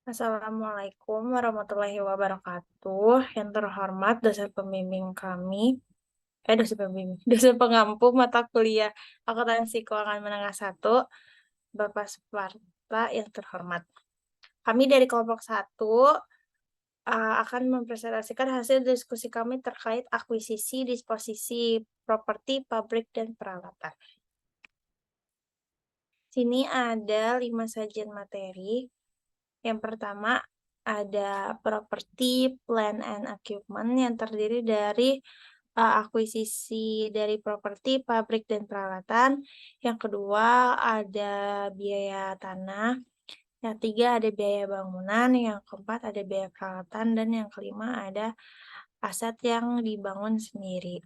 Assalamualaikum warahmatullahi wabarakatuh. Yang terhormat dosen pembimbing kami, dosen pembimbing, dosen pengampu mata kuliah Akuntansi Keuangan Menengah 1, Bapak Suparta yang terhormat. Kami dari kelompok 1 akan mempresentasikan hasil diskusi kami terkait akuisisi, disposisi properti, pabrik, dan peralatan. Sini ada 5 sajian materi. Yang pertama ada property, plant, and equipment yang terdiri dari akuisisi dari properti, pabrik, dan peralatan. Yang kedua ada biaya tanah. Yang tiga ada biaya bangunan. Yang keempat ada biaya peralatan. Dan yang kelima ada aset yang dibangun sendiri.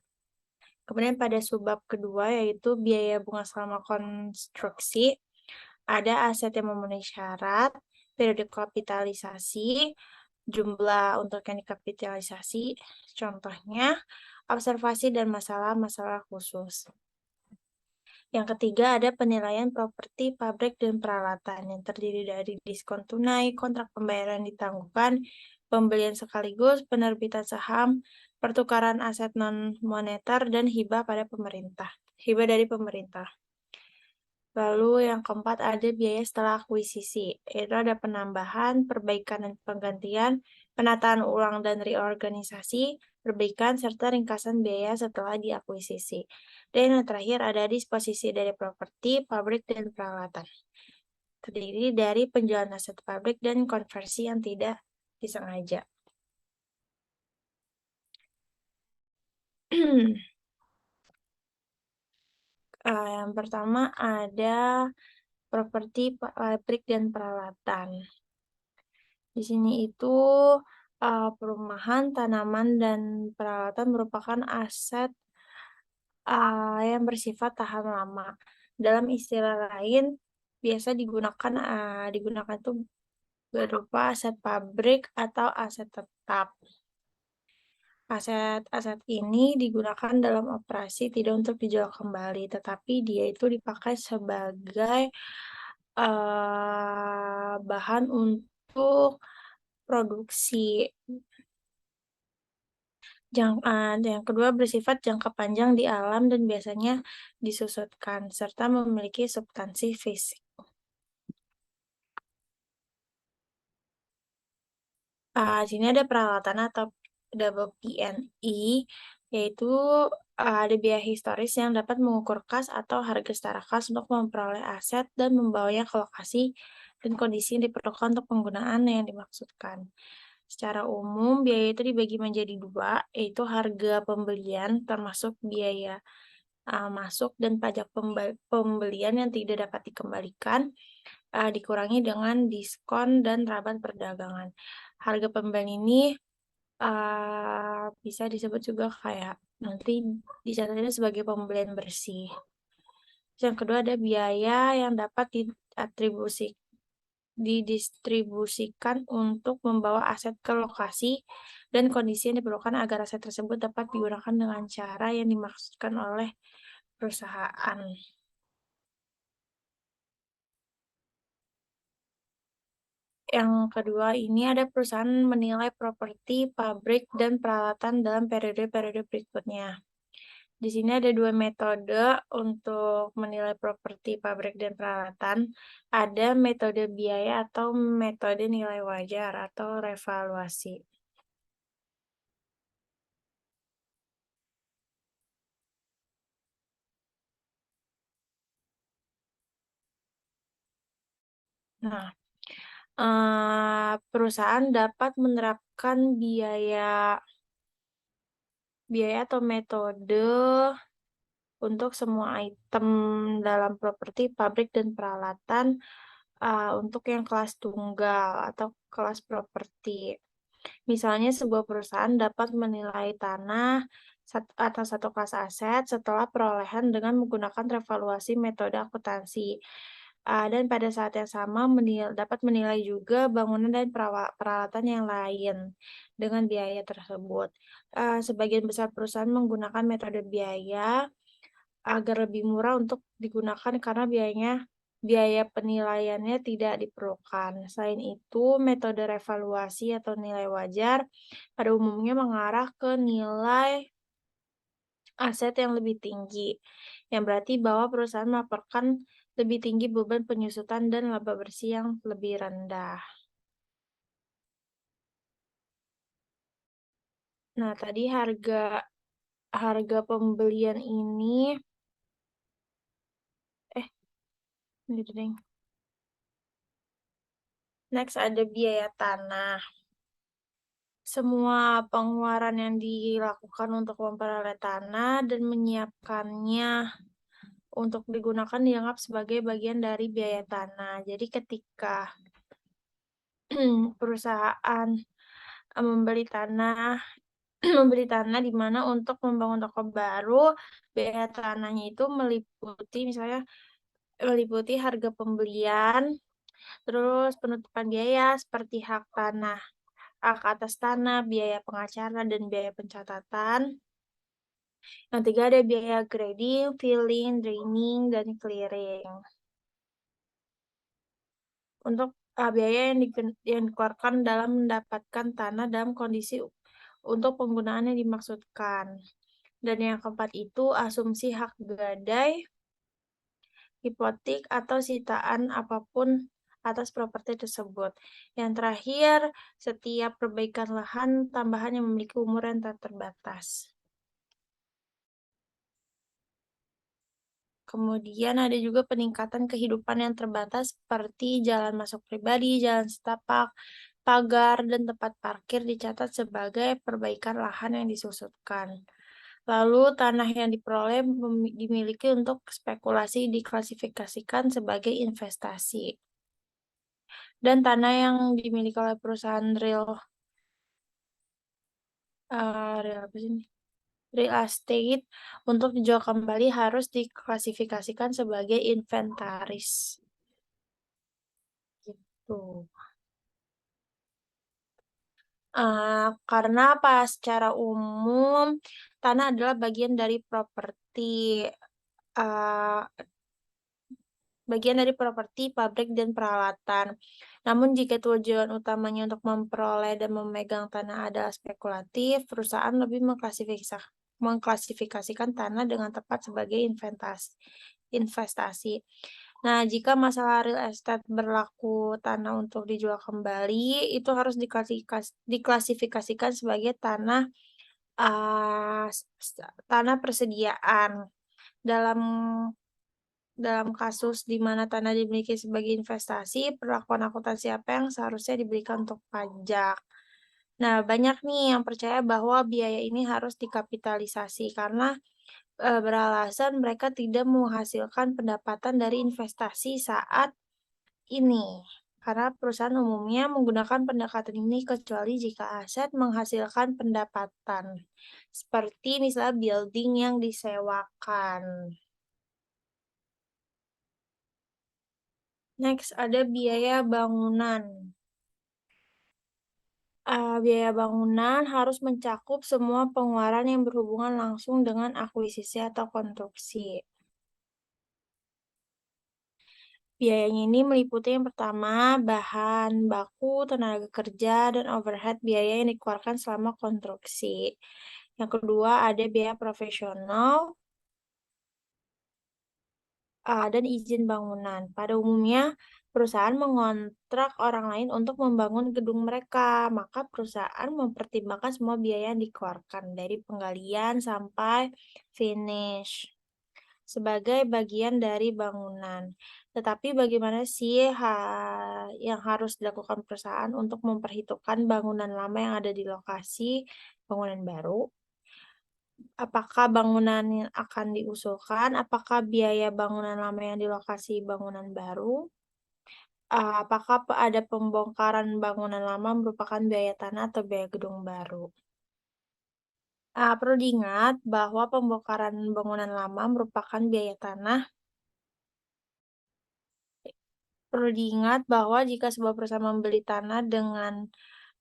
Kemudian pada subbab kedua yaitu biaya bunga selama konstruksi. Ada aset yang memenuhi syarat, periode kapitalisasi, jumlah untuk yang dikapitalisasi, contohnya observasi dan masalah-masalah khusus. Yang ketiga ada penilaian properti, pabrik, dan peralatan yang terdiri dari diskon tunai, kontrak pembayaran ditangguhkan, pembelian sekaligus, penerbitan saham, pertukaran aset non-moneter, dan hibah pada pemerintah. Hibah dari pemerintah. Lalu yang keempat ada biaya setelah akuisisi, yaitu ada penambahan, perbaikan dan penggantian, penataan ulang dan reorganisasi, perbaikan, serta ringkasan biaya setelah diakuisisi. Dan yang terakhir ada disposisi dari properti, pabrik, dan peralatan. Terdiri dari penjualan aset pabrik dan konversi yang tidak disengaja. Yang pertama ada properti, pabrik, dan peralatan. Di sini itu perumahan, tanaman, dan peralatan merupakan aset yang bersifat tahan lama. Dalam istilah lain, biasa digunakan itu berupa aset pabrik atau aset tetap. Aset-aset ini digunakan dalam operasi tidak untuk dijual kembali, tetapi dia itu dipakai sebagai bahan untuk produksi. Yang kedua bersifat jangka panjang di alam dan biasanya disusutkan, serta memiliki substansi fisik. Di sini ada peralatan atau double PNI, yaitu ada biaya historis yang dapat mengukur kas atau harga secara kas untuk memperoleh aset dan membawanya ke lokasi dan kondisi yang diperlukan untuk penggunaan yang dimaksudkan. Secara umum, biaya itu dibagi menjadi dua, yaitu harga pembelian termasuk biaya masuk dan pajak pembelian yang tidak dapat dikembalikan dikurangi dengan diskon dan rabat perdagangan. Harga pembelian ini bisa disebut juga kayak nanti dicatatnya sebagai pembelian bersih. Yang kedua ada biaya yang dapat didistribusikan untuk membawa aset ke lokasi dan kondisi yang diperlukan agar aset tersebut dapat digunakan dengan cara yang dimaksudkan oleh perusahaan. Yang kedua ini ada perusahaan menilai properti, pabrik, dan peralatan dalam periode-periode berikutnya. Di sini ada dua metode untuk menilai properti, pabrik, dan peralatan. Ada metode biaya atau metode nilai wajar atau revaluasi. Nah, perusahaan dapat menerapkan biaya atau metode untuk semua item dalam properti, pabrik, dan peralatan untuk yang kelas tunggal atau kelas properti. Misalnya sebuah perusahaan dapat menilai tanah atau satu kelas aset setelah perolehan dengan menggunakan revaluasi metode akuntansi. Dan pada saat yang sama dapat menilai juga bangunan dan peralatan yang lain dengan biaya tersebut. Sebagian besar perusahaan menggunakan metode biaya agar lebih murah untuk digunakan karena biayanya biaya penilaiannya tidak diperlukan. Selain itu, metode revaluasi atau nilai wajar pada umumnya mengarah ke nilai aset yang lebih tinggi, yang berarti bahwa perusahaan melaporkan lebih tinggi beban penyusutan dan laba bersih yang lebih rendah. Nah, tadi harga harga pembelian ini ini deng. Next ada biaya tanah. Semua pengeluaran yang dilakukan untuk memperoleh tanah dan menyiapkannya untuk digunakan dianggap sebagai bagian dari biaya tanah. Jadi ketika perusahaan membeli tanah membeli tanah di mana untuk membangun toko baru, biaya tanahnya itu meliputi misalnya meliputi harga pembelian, terus penutupan biaya seperti hak atas tanah, biaya pengacara, dan biaya pencatatan. Yang tiga ada biaya grading, filling, draining, dan clearing. Untuk biaya yang dikeluarkan dalam mendapatkan tanah dalam kondisi untuk penggunaan yang dimaksudkan. Dan yang keempat itu asumsi hak gadai, hipotek, atau sitaan apapun atas properti tersebut. Yang terakhir, setiap perbaikan lahan tambahan yang memiliki umur yang tak terbatas. Kemudian ada juga peningkatan kehidupan yang terbatas seperti jalan masuk pribadi, jalan setapak, pagar, dan tempat parkir dicatat sebagai perbaikan lahan yang disusutkan. Lalu tanah yang diperoleh dimiliki untuk spekulasi diklasifikasikan sebagai investasi. Dan tanah yang dimiliki oleh perusahaan real estate untuk dijual kembali harus diklasifikasikan sebagai inventaris. Gitu. Karena apa? Secara umum, tanah adalah bagian dari uh, properti, pabrik, dan peralatan. Namun jika tujuan utamanya untuk memperoleh dan memegang tanah adalah spekulatif, perusahaan lebih mengklasifikasikan tanah dengan tepat sebagai investasi. Nah, jika masalah real estate berlaku tanah untuk dijual kembali, itu harus diklasifikasikan sebagai uh, tanah persediaan. Dalam kasus di mana tanah dimiliki sebagai investasi, perlakuan akuntansi apa yang seharusnya diberikan untuk pajak. Nah, banyak nih yang percaya bahwa biaya ini harus dikapitalisasi karena beralasan mereka tidak menghasilkan pendapatan dari investasi saat ini. Karena perusahaan umumnya menggunakan pendekatan ini kecuali jika aset menghasilkan pendapatan. Seperti misalnya building yang disewakan. Next, ada biaya bangunan. Biaya bangunan harus mencakup semua pengeluaran yang berhubungan langsung dengan akuisisi atau konstruksi. Biayanya ini meliputi yang pertama, bahan baku, tenaga kerja, dan overhead biaya yang dikeluarkan selama konstruksi. Yang kedua, ada biaya profesional dan izin bangunan. Pada umumnya, perusahaan mengontrak orang lain untuk membangun gedung mereka, maka perusahaan mempertimbangkan semua biaya yang dikeluarkan dari penggalian sampai finish sebagai bagian dari bangunan. Tetapi bagaimana sih yang harus dilakukan perusahaan untuk memperhitungkan bangunan lama yang ada di lokasi bangunan baru? Apakah bangunan yang akan diusulkan? Apakah biaya bangunan lama yang di lokasi bangunan baru? Apakah ada pembongkaran bangunan lama merupakan biaya tanah atau biaya gedung baru? Perlu diingat bahwa pembongkaran bangunan lama merupakan biaya tanah. Perlu diingat bahwa jika sebuah perusahaan membeli tanah dengan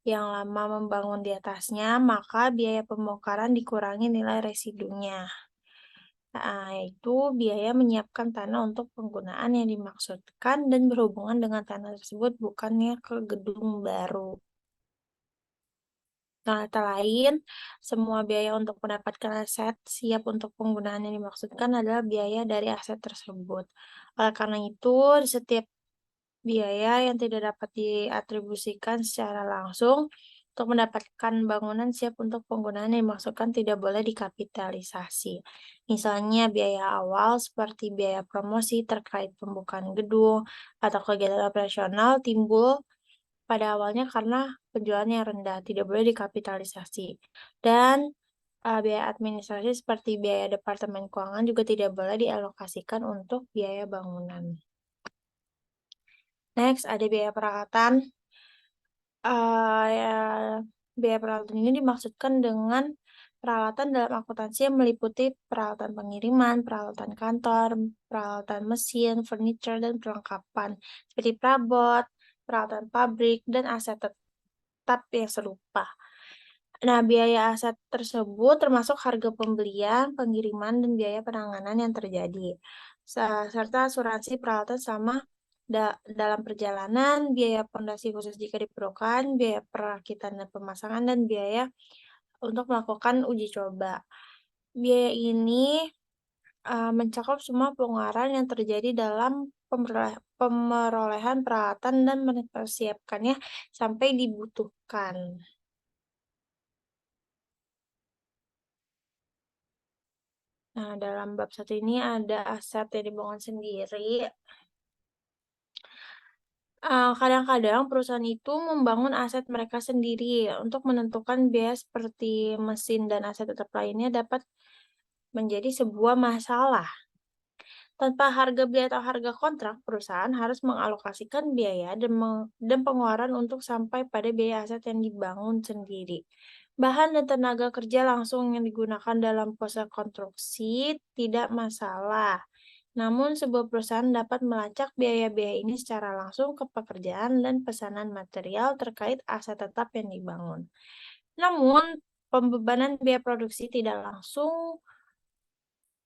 yang lama membangun di atasnya, maka biaya pembongkaran dikurangi nilai residunya. yaitu biaya menyiapkan tanah untuk penggunaan yang dimaksudkan dan berhubungan dengan tanah tersebut, bukannya ke gedung baru. Kata lain, semua biaya untuk mendapatkan aset siap untuk penggunaan yang dimaksudkan adalah biaya dari aset tersebut. Oleh karena itu, setiap biaya yang tidak dapat diatribusikan secara langsung untuk mendapatkan bangunan siap untuk penggunaan yang dimaksudkan tidak boleh dikapitalisasi. Misalnya biaya awal seperti biaya promosi terkait pembukaan gedung atau kegiatan operasional timbul pada awalnya karena penjualan yang rendah, tidak boleh dikapitalisasi. Dan biaya administrasi seperti biaya departemen keuangan juga tidak boleh dialokasikan untuk biaya bangunan. Next, ada biaya peralatan. Ya, biaya peralatan ini dimaksudkan dengan peralatan dalam akuntansi yang meliputi peralatan pengiriman, peralatan kantor, peralatan mesin, furniture, dan perlengkapan seperti perabot, peralatan pabrik, dan aset tetap yang serupa. Nah, biaya aset tersebut termasuk harga pembelian, pengiriman, dan biaya penanganan yang terjadi, serta asuransi peralatan sama dalam perjalanan, biaya pondasi khusus jika diperlukan, biaya perakitan dan pemasangan, dan biaya untuk melakukan uji coba. Biaya ini mencakup semua pengeluaran yang terjadi dalam pemerolehan peralatan dan mempersiapkannya sampai dibutuhkan. Nah, dalam bab 1 ini ada aset yang dibangun sendiri. Kadang-kadang perusahaan itu membangun aset mereka sendiri untuk menentukan biaya seperti mesin dan aset tetap lainnya dapat menjadi sebuah masalah. Tanpa harga beli atau harga kontrak, perusahaan harus mengalokasikan biaya dan pengeluaran untuk sampai pada biaya aset yang dibangun sendiri. Bahan dan tenaga kerja langsung yang digunakan dalam proses konstruksi tidak masalah. Namun, sebuah perusahaan dapat melacak biaya-biaya ini secara langsung ke pekerjaan dan pesanan material terkait aset tetap yang dibangun. Namun, pembebanan biaya produksi tidak langsung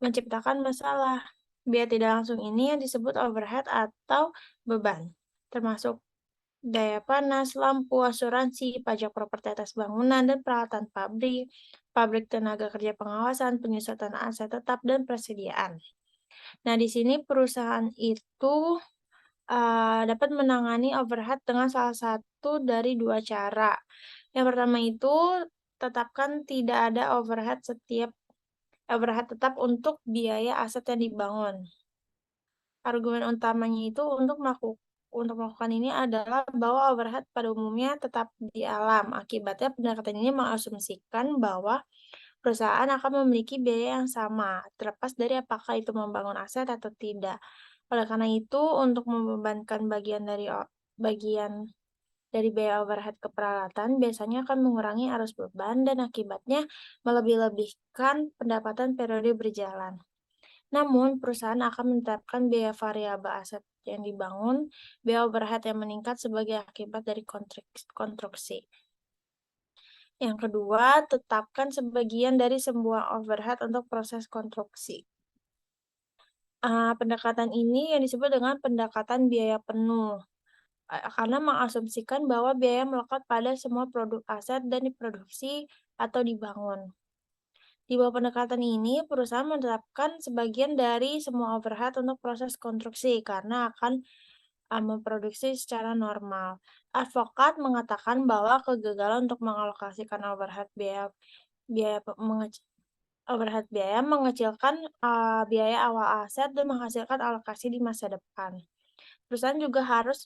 menciptakan masalah. Biaya tidak langsung ini yang disebut overhead atau beban, termasuk daya panas, lampu, asuransi, pajak properti atas bangunan, dan peralatan pabrik, pabrik tenaga kerja pengawasan, penyusutan aset tetap, dan persediaan. Nah, di sini perusahaan itu dapat menangani overhead dengan salah satu dari dua cara. Yang pertama itu, tetapkan tidak ada overhead tetap untuk biaya aset yang dibangun. Argumen utamanya itu untuk melakukan ini adalah bahwa overhead pada umumnya tetap di alam. Akibatnya pendekatan ini mengasumsikan bahwa perusahaan akan memiliki biaya yang sama, terlepas dari apakah itu membangun aset atau tidak. Oleh karena itu, untuk membebankan bagian dari biaya overhead ke peralatan biasanya akan mengurangi arus beban dan akibatnya melebih-lebihkan pendapatan periode berjalan. Namun, perusahaan akan menetapkan biaya variabel aset yang dibangun, biaya overhead yang meningkat sebagai akibat dari konstruksi. Yang kedua, tetapkan sebagian dari semua overhead untuk proses konstruksi. Pendekatan ini yang disebut dengan pendekatan biaya penuh, karena mengasumsikan bahwa biaya melekat pada semua produk aset dan diproduksi atau dibangun. Di bawah pendekatan ini, perusahaan menetapkan sebagian dari semua overhead untuk proses konstruksi karena akan memproduksi secara normal. Advokat mengatakan bahwa kegagalan untuk mengalokasikan biaya overhead biaya mengecilkan biaya awal aset dan menghasilkan alokasi di masa depan. Perusahaan juga harus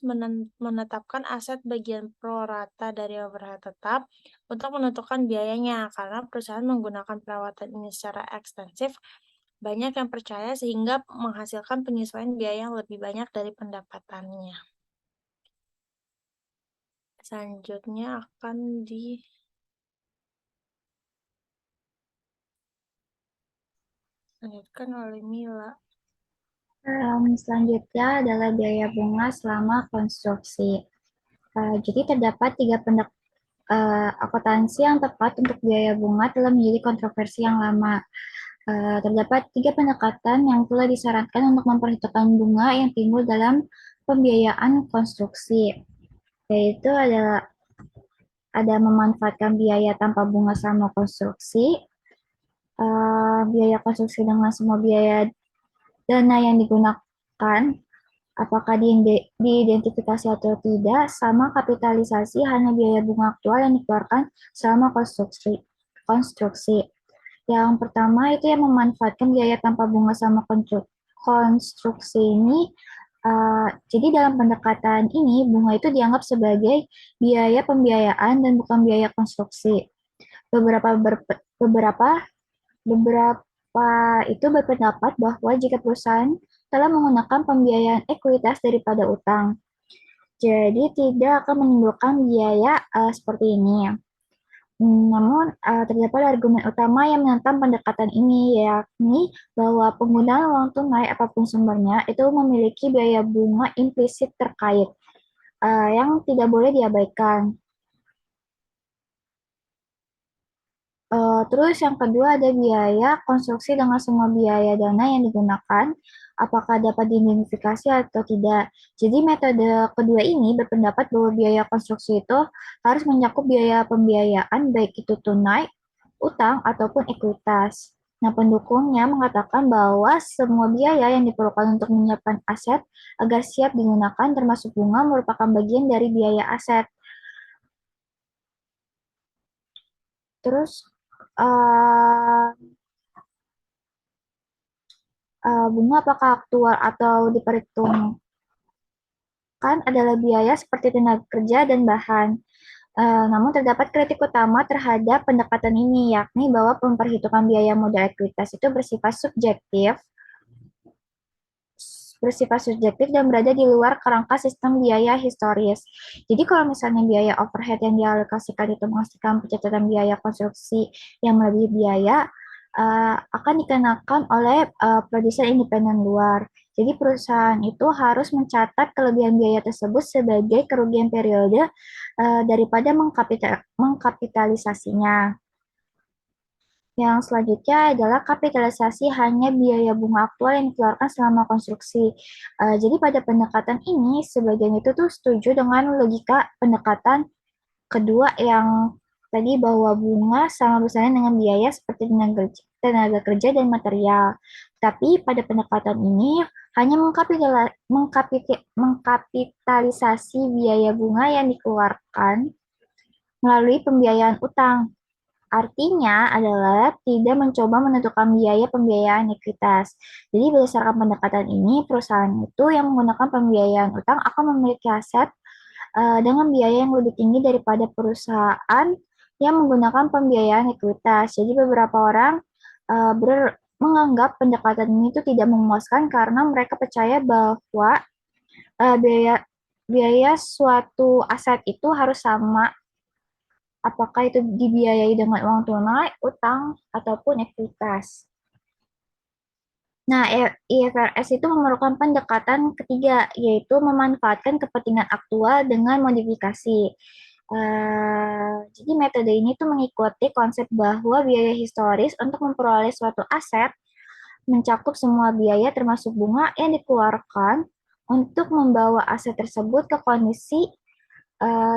menetapkan aset bagian pro rata dari overhead tetap untuk menentukan biayanya, karena perusahaan menggunakan perawatan ini secara ekstensif. Banyak yang percaya sehingga menghasilkan penyesuaian biaya yang lebih banyak dari pendapatannya. Selanjutnya akan dilanjutkan oleh Mila. Selanjutnya adalah biaya bunga selama konstruksi. Jadi terdapat tiga akuntansi yang tepat untuk biaya bunga telah menjadi kontroversi yang lama. Terdapat tiga pendekatan yang telah disarankan untuk memperhitungkan bunga yang timbul dalam pembiayaan konstruksi, yaitu ada memanfaatkan biaya tanpa bunga sama konstruksi, biaya konstruksi dengan semua biaya dana yang digunakan, apakah diidentifikasi atau tidak, sama kapitalisasi hanya biaya bunga aktual yang dikeluarkan selama konstruksi. Konstruksi. Yang pertama itu yang memanfaatkan biaya tanpa bunga sama konstruksi ini. Jadi dalam pendekatan ini bunga itu dianggap sebagai biaya pembiayaan dan bukan biaya konstruksi. Beberapa beberapa itu berpendapat bahwa jika perusahaan telah menggunakan pembiayaan ekuitas daripada utang, jadi tidak akan menimbulkan biaya seperti ini. Namun, terdapat argumen utama yang menentang pendekatan ini, yakni bahwa penggunaan uang tunai apapun sumbernya itu memiliki biaya bunga implisit terkait, yang tidak boleh diabaikan. Terus yang kedua ada biaya konstruksi dengan semua biaya dana yang digunakan, apakah dapat diidentifikasi atau tidak. Jadi metode kedua ini berpendapat bahwa biaya konstruksi itu harus mencakup biaya pembiayaan baik itu tunai, utang, ataupun ekuitas. Nah, pendukungnya mengatakan bahwa semua biaya yang diperlukan untuk menyiapkan aset agar siap digunakan termasuk bunga merupakan bagian dari biaya aset. Terus uh, bunga apakah aktual atau diperhitungkan adalah biaya seperti tenaga kerja dan bahan. Namun terdapat kritik utama terhadap pendekatan ini, yakni bahwa memperhitungkan biaya modal ekuitas itu bersifat subjektif dan berada di luar kerangka sistem biaya historis. Jadi kalau misalnya biaya overhead yang dialokasikan itu menghasilkan pencatatan biaya konstruksi yang melebihi biaya, akan dikenakan oleh produsen independen luar. Jadi perusahaan itu harus mencatat kelebihan biaya tersebut sebagai kerugian periode daripada mengkapitalisasinya. Yang selanjutnya adalah kapitalisasi hanya biaya bunga aktual yang dikeluarkan selama konstruksi. Jadi pada pendekatan ini, sebagian itu tuh setuju dengan logika pendekatan kedua yang tadi bahwa bunga sama besarnya dengan biaya seperti tenaga kerja dan material. Tapi pada pendekatan ini hanya mengkapitalisasi biaya bunga yang dikeluarkan melalui pembiayaan utang. Artinya adalah tidak mencoba menentukan biaya pembiayaan ekuitas. Jadi berdasarkan pendekatan ini, perusahaan itu yang menggunakan pembiayaan utang akan memiliki aset dengan biaya yang lebih tinggi daripada perusahaan yang menggunakan pembiayaan ekuitas. Jadi beberapa orang menganggap pendekatan ini itu tidak memuaskan karena mereka percaya bahwa biaya biaya suatu aset itu harus sama, apakah itu dibiayai dengan uang tunai, utang, ataupun ekuitas. Nah, IFRS itu memerlukan pendekatan ketiga, yaitu memanfaatkan kepentingan aktual dengan modifikasi. Jadi metode ini tuh mengikuti konsep bahwa biaya historis untuk memperoleh suatu aset mencakup semua biaya termasuk bunga yang dikeluarkan untuk membawa aset tersebut ke kondisi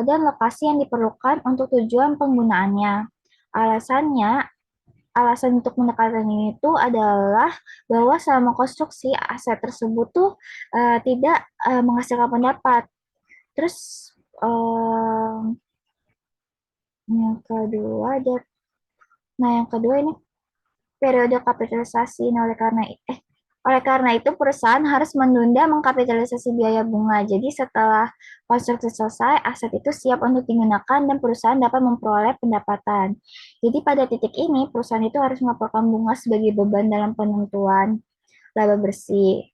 dan lokasi yang diperlukan untuk tujuan penggunaannya. Alasannya, alasan untuk pendekatan ini tuh adalah bahwa selama konstruksi aset tersebut tuh tidak menghasilkan pendapat. Terus yang kedua ada, nah yang kedua ini periode kapitalisasi. Nah, oleh karena itu perusahaan harus menunda mengkapitalisasi biaya bunga. Jadi setelah konstruksi selesai, aset itu siap untuk digunakan dan perusahaan dapat memperoleh pendapatan. Jadi pada titik ini perusahaan itu harus melaporkan bunga sebagai beban dalam penentuan laba bersih.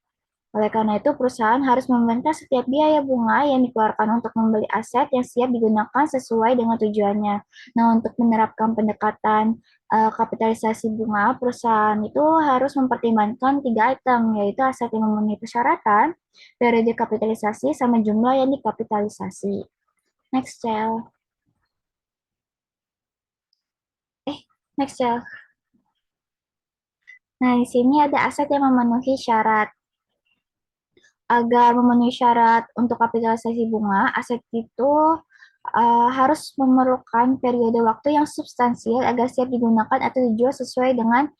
Oleh karena itu, perusahaan harus membantah setiap biaya bunga yang dikeluarkan untuk membeli aset yang siap digunakan sesuai dengan tujuannya. Nah, untuk menerapkan pendekatan kapitalisasi bunga, perusahaan itu harus mempertimbangkan tiga item, yaitu aset yang memenuhi persyaratan, periode kapitalisasi, sama jumlah yang dikapitalisasi. Next, Cel. Next, Cel. Nah, di sini ada aset yang memenuhi syarat. Agar memenuhi syarat untuk kapitalisasi bunga, aset itu harus memerlukan periode waktu yang substansial agar siap digunakan atau dijual sesuai dengan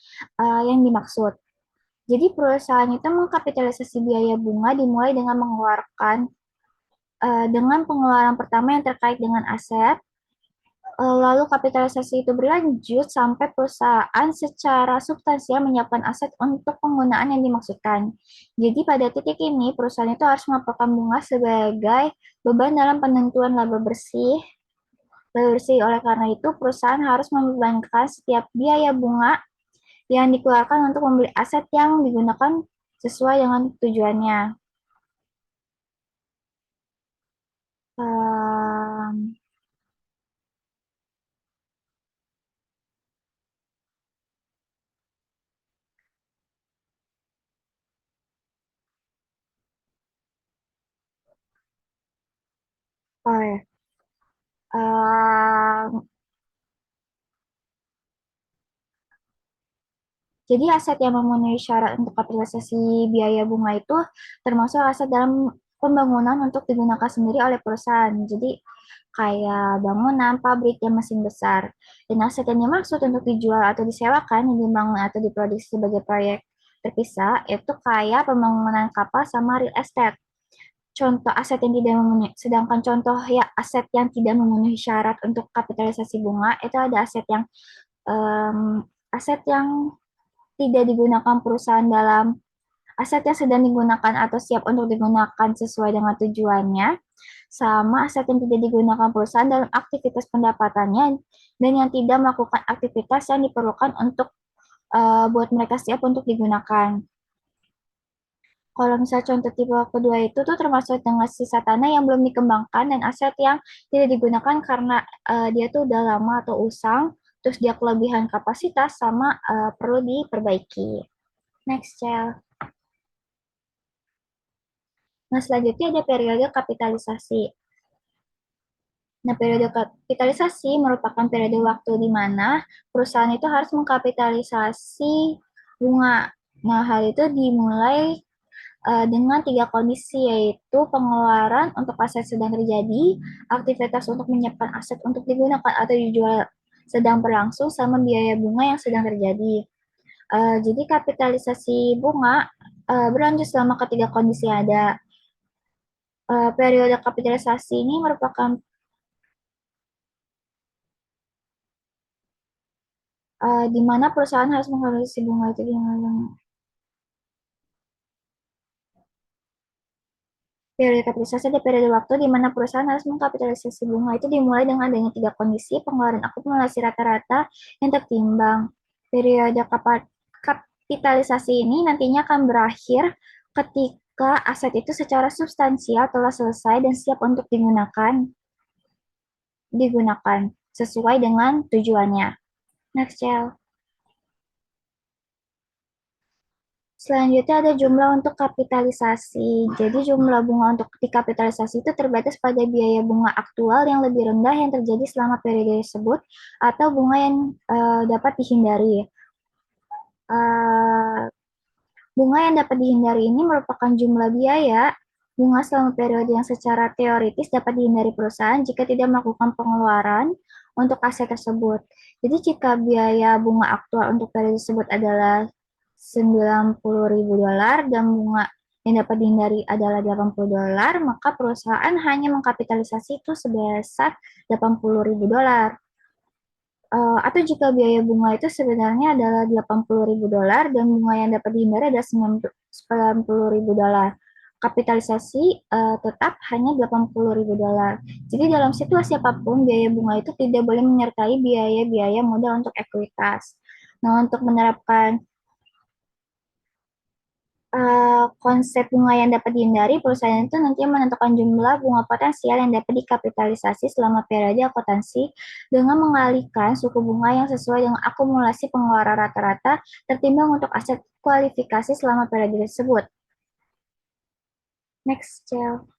yang dimaksud. Jadi perusahaan itu mengkapitalisasi biaya bunga dimulai dengan mengeluarkan dengan pengeluaran pertama yang terkait dengan aset. Lalu kapitalisasi itu berlanjut sampai perusahaan secara substansial menyiapkan aset untuk penggunaan yang dimaksudkan. Jadi pada titik ini perusahaan itu harus melaporkan bunga sebagai beban dalam penentuan laba bersih. Laba bersih oleh karena itu perusahaan harus membebankan setiap biaya bunga yang dikeluarkan untuk membeli aset yang digunakan sesuai dengan tujuannya. Um, oh ya. Um, Jadi aset yang memenuhi syarat untuk kapitalisasi biaya bunga itu termasuk aset dalam pembangunan untuk digunakan sendiri oleh perusahaan. Jadi kayak bangunan, pabrik, dan mesin besar. Dan aset yang dimaksud untuk dijual atau disewakan, yang dibangun atau diproduksi sebagai proyek terpisah, itu kayak pembangunan kapal sama real estate. Contoh aset yang tidak memenuhi, sedangkan contoh ya aset yang tidak memenuhi syarat untuk kapitalisasi bunga, itu ada aset yang tidak digunakan perusahaan dalam aset yang sedang digunakan atau siap untuk digunakan sesuai dengan tujuannya, sama aset yang tidak digunakan perusahaan dalam aktivitas pendapatannya dan yang tidak melakukan aktivitas yang diperlukan untuk buat mereka siap untuk digunakan. Kalau misalnya contoh tipe kedua itu tuh termasuk dengan sisa tanah yang belum dikembangkan dan aset yang tidak digunakan karena dia tuh udah lama atau usang, terus dia kelebihan kapasitas sama perlu diperbaiki. Next, Cel. Nah, selanjutnya ada periode kapitalisasi. Nah, periode kapitalisasi merupakan periode waktu di mana perusahaan itu harus mengkapitalisasi bunga. Nah, hal itu dimulai dengan tiga kondisi, yaitu pengeluaran untuk aset sedang terjadi, aktivitas untuk menyiapkan aset untuk digunakan atau dijual sedang berlangsung, sama biaya bunga yang sedang terjadi. Jadi kapitalisasi bunga berlanjut selama ketiga kondisi ada. Periode kapitalisasi ini merupakan di mana perusahaan harus mengkonsumsi bunga itu dengan periode kapitalisasi ada periode waktu di mana perusahaan harus mengkapitalisasi bunga itu dimulai dengan adanya tiga kondisi pengeluaran akumulasi rata-rata yang tertimbang. Periode kapitalisasi ini nantinya akan berakhir ketika aset itu secara substansial telah selesai dan siap untuk digunakan sesuai dengan tujuannya. Next, Cel. Selanjutnya ada jumlah untuk kapitalisasi. Jadi jumlah bunga untuk dikapitalisasi itu terbatas pada biaya bunga aktual yang lebih rendah yang terjadi selama periode tersebut atau bunga yang dapat dihindari. Eh, Bunga yang dapat dihindari ini merupakan jumlah biaya bunga selama periode yang secara teoritis dapat dihindari perusahaan jika tidak melakukan pengeluaran untuk aset tersebut. Jadi jika biaya bunga aktual untuk periode tersebut adalah 90.000 dolar dan bunga yang dapat dihindari adalah 80 dolar, maka perusahaan hanya mengkapitalisasi itu sebesar 80.000 dolar. Atau jika biaya bunga itu sebenarnya adalah 80.000 dolar dan bunga yang dapat dihindari adalah 90.000 dolar. Kapitalisasi tetap hanya 80.000 dolar. Jadi dalam situasi apapun biaya bunga itu tidak boleh menyertai biaya-biaya modal untuk ekuitas. Nah, untuk menerapkan konsep bunga yang dapat dihindari, perusahaan itu nanti menentukan jumlah bunga potensial yang dapat dikapitalisasi selama periode akuntansi dengan mengalihkan suku bunga yang sesuai dengan akumulasi pengeluaran rata-rata tertimbang untuk aset kualifikasi selama periode tersebut. Next, Cel.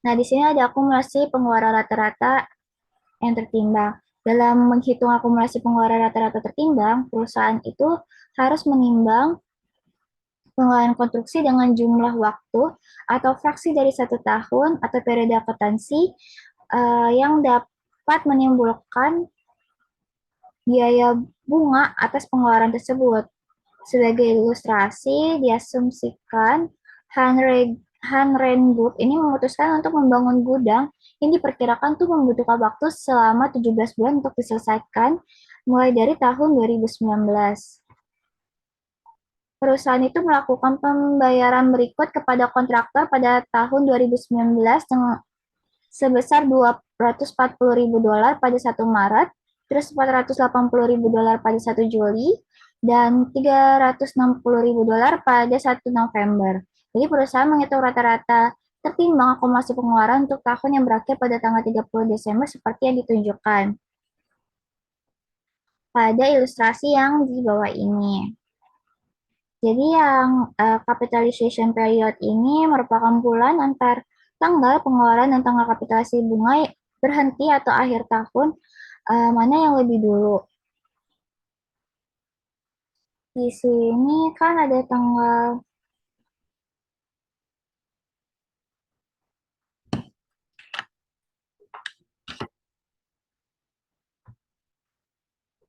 Nah, di sini ada akumulasi pengeluaran rata-rata yang tertimbang. Dalam menghitung akumulasi pengeluaran rata-rata tertimbang, perusahaan itu harus menimbang pengeluaran konstruksi dengan jumlah waktu atau fraksi dari 1 tahun atau periode akuntansi yang dapat menimbulkan biaya bunga atas pengeluaran tersebut. Sebagai ilustrasi, diasumsikan Hanren Group ini memutuskan untuk membangun gudang yang diperkirakan tuh membutuhkan waktu selama 17 bulan untuk diselesaikan mulai dari tahun 2019. Perusahaan itu melakukan pembayaran berikut kepada kontraktor pada tahun 2019 dengan sebesar $240.000 pada 1 Maret, terus $480.000 pada 1 Juli, dan $360.000 pada 1 November. Jadi perusahaan menghitung rata-rata tertimbang akumulasi pengeluaran untuk tahun yang berakhir pada tanggal 30 Desember seperti yang ditunjukkan pada ilustrasi yang di bawah ini. Jadi yang capitalization period ini merupakan bulan antar tanggal pengeluaran dan tanggal kapitalisasi bunga berhenti atau akhir tahun, mana yang lebih dulu. Di sini kan ada tanggal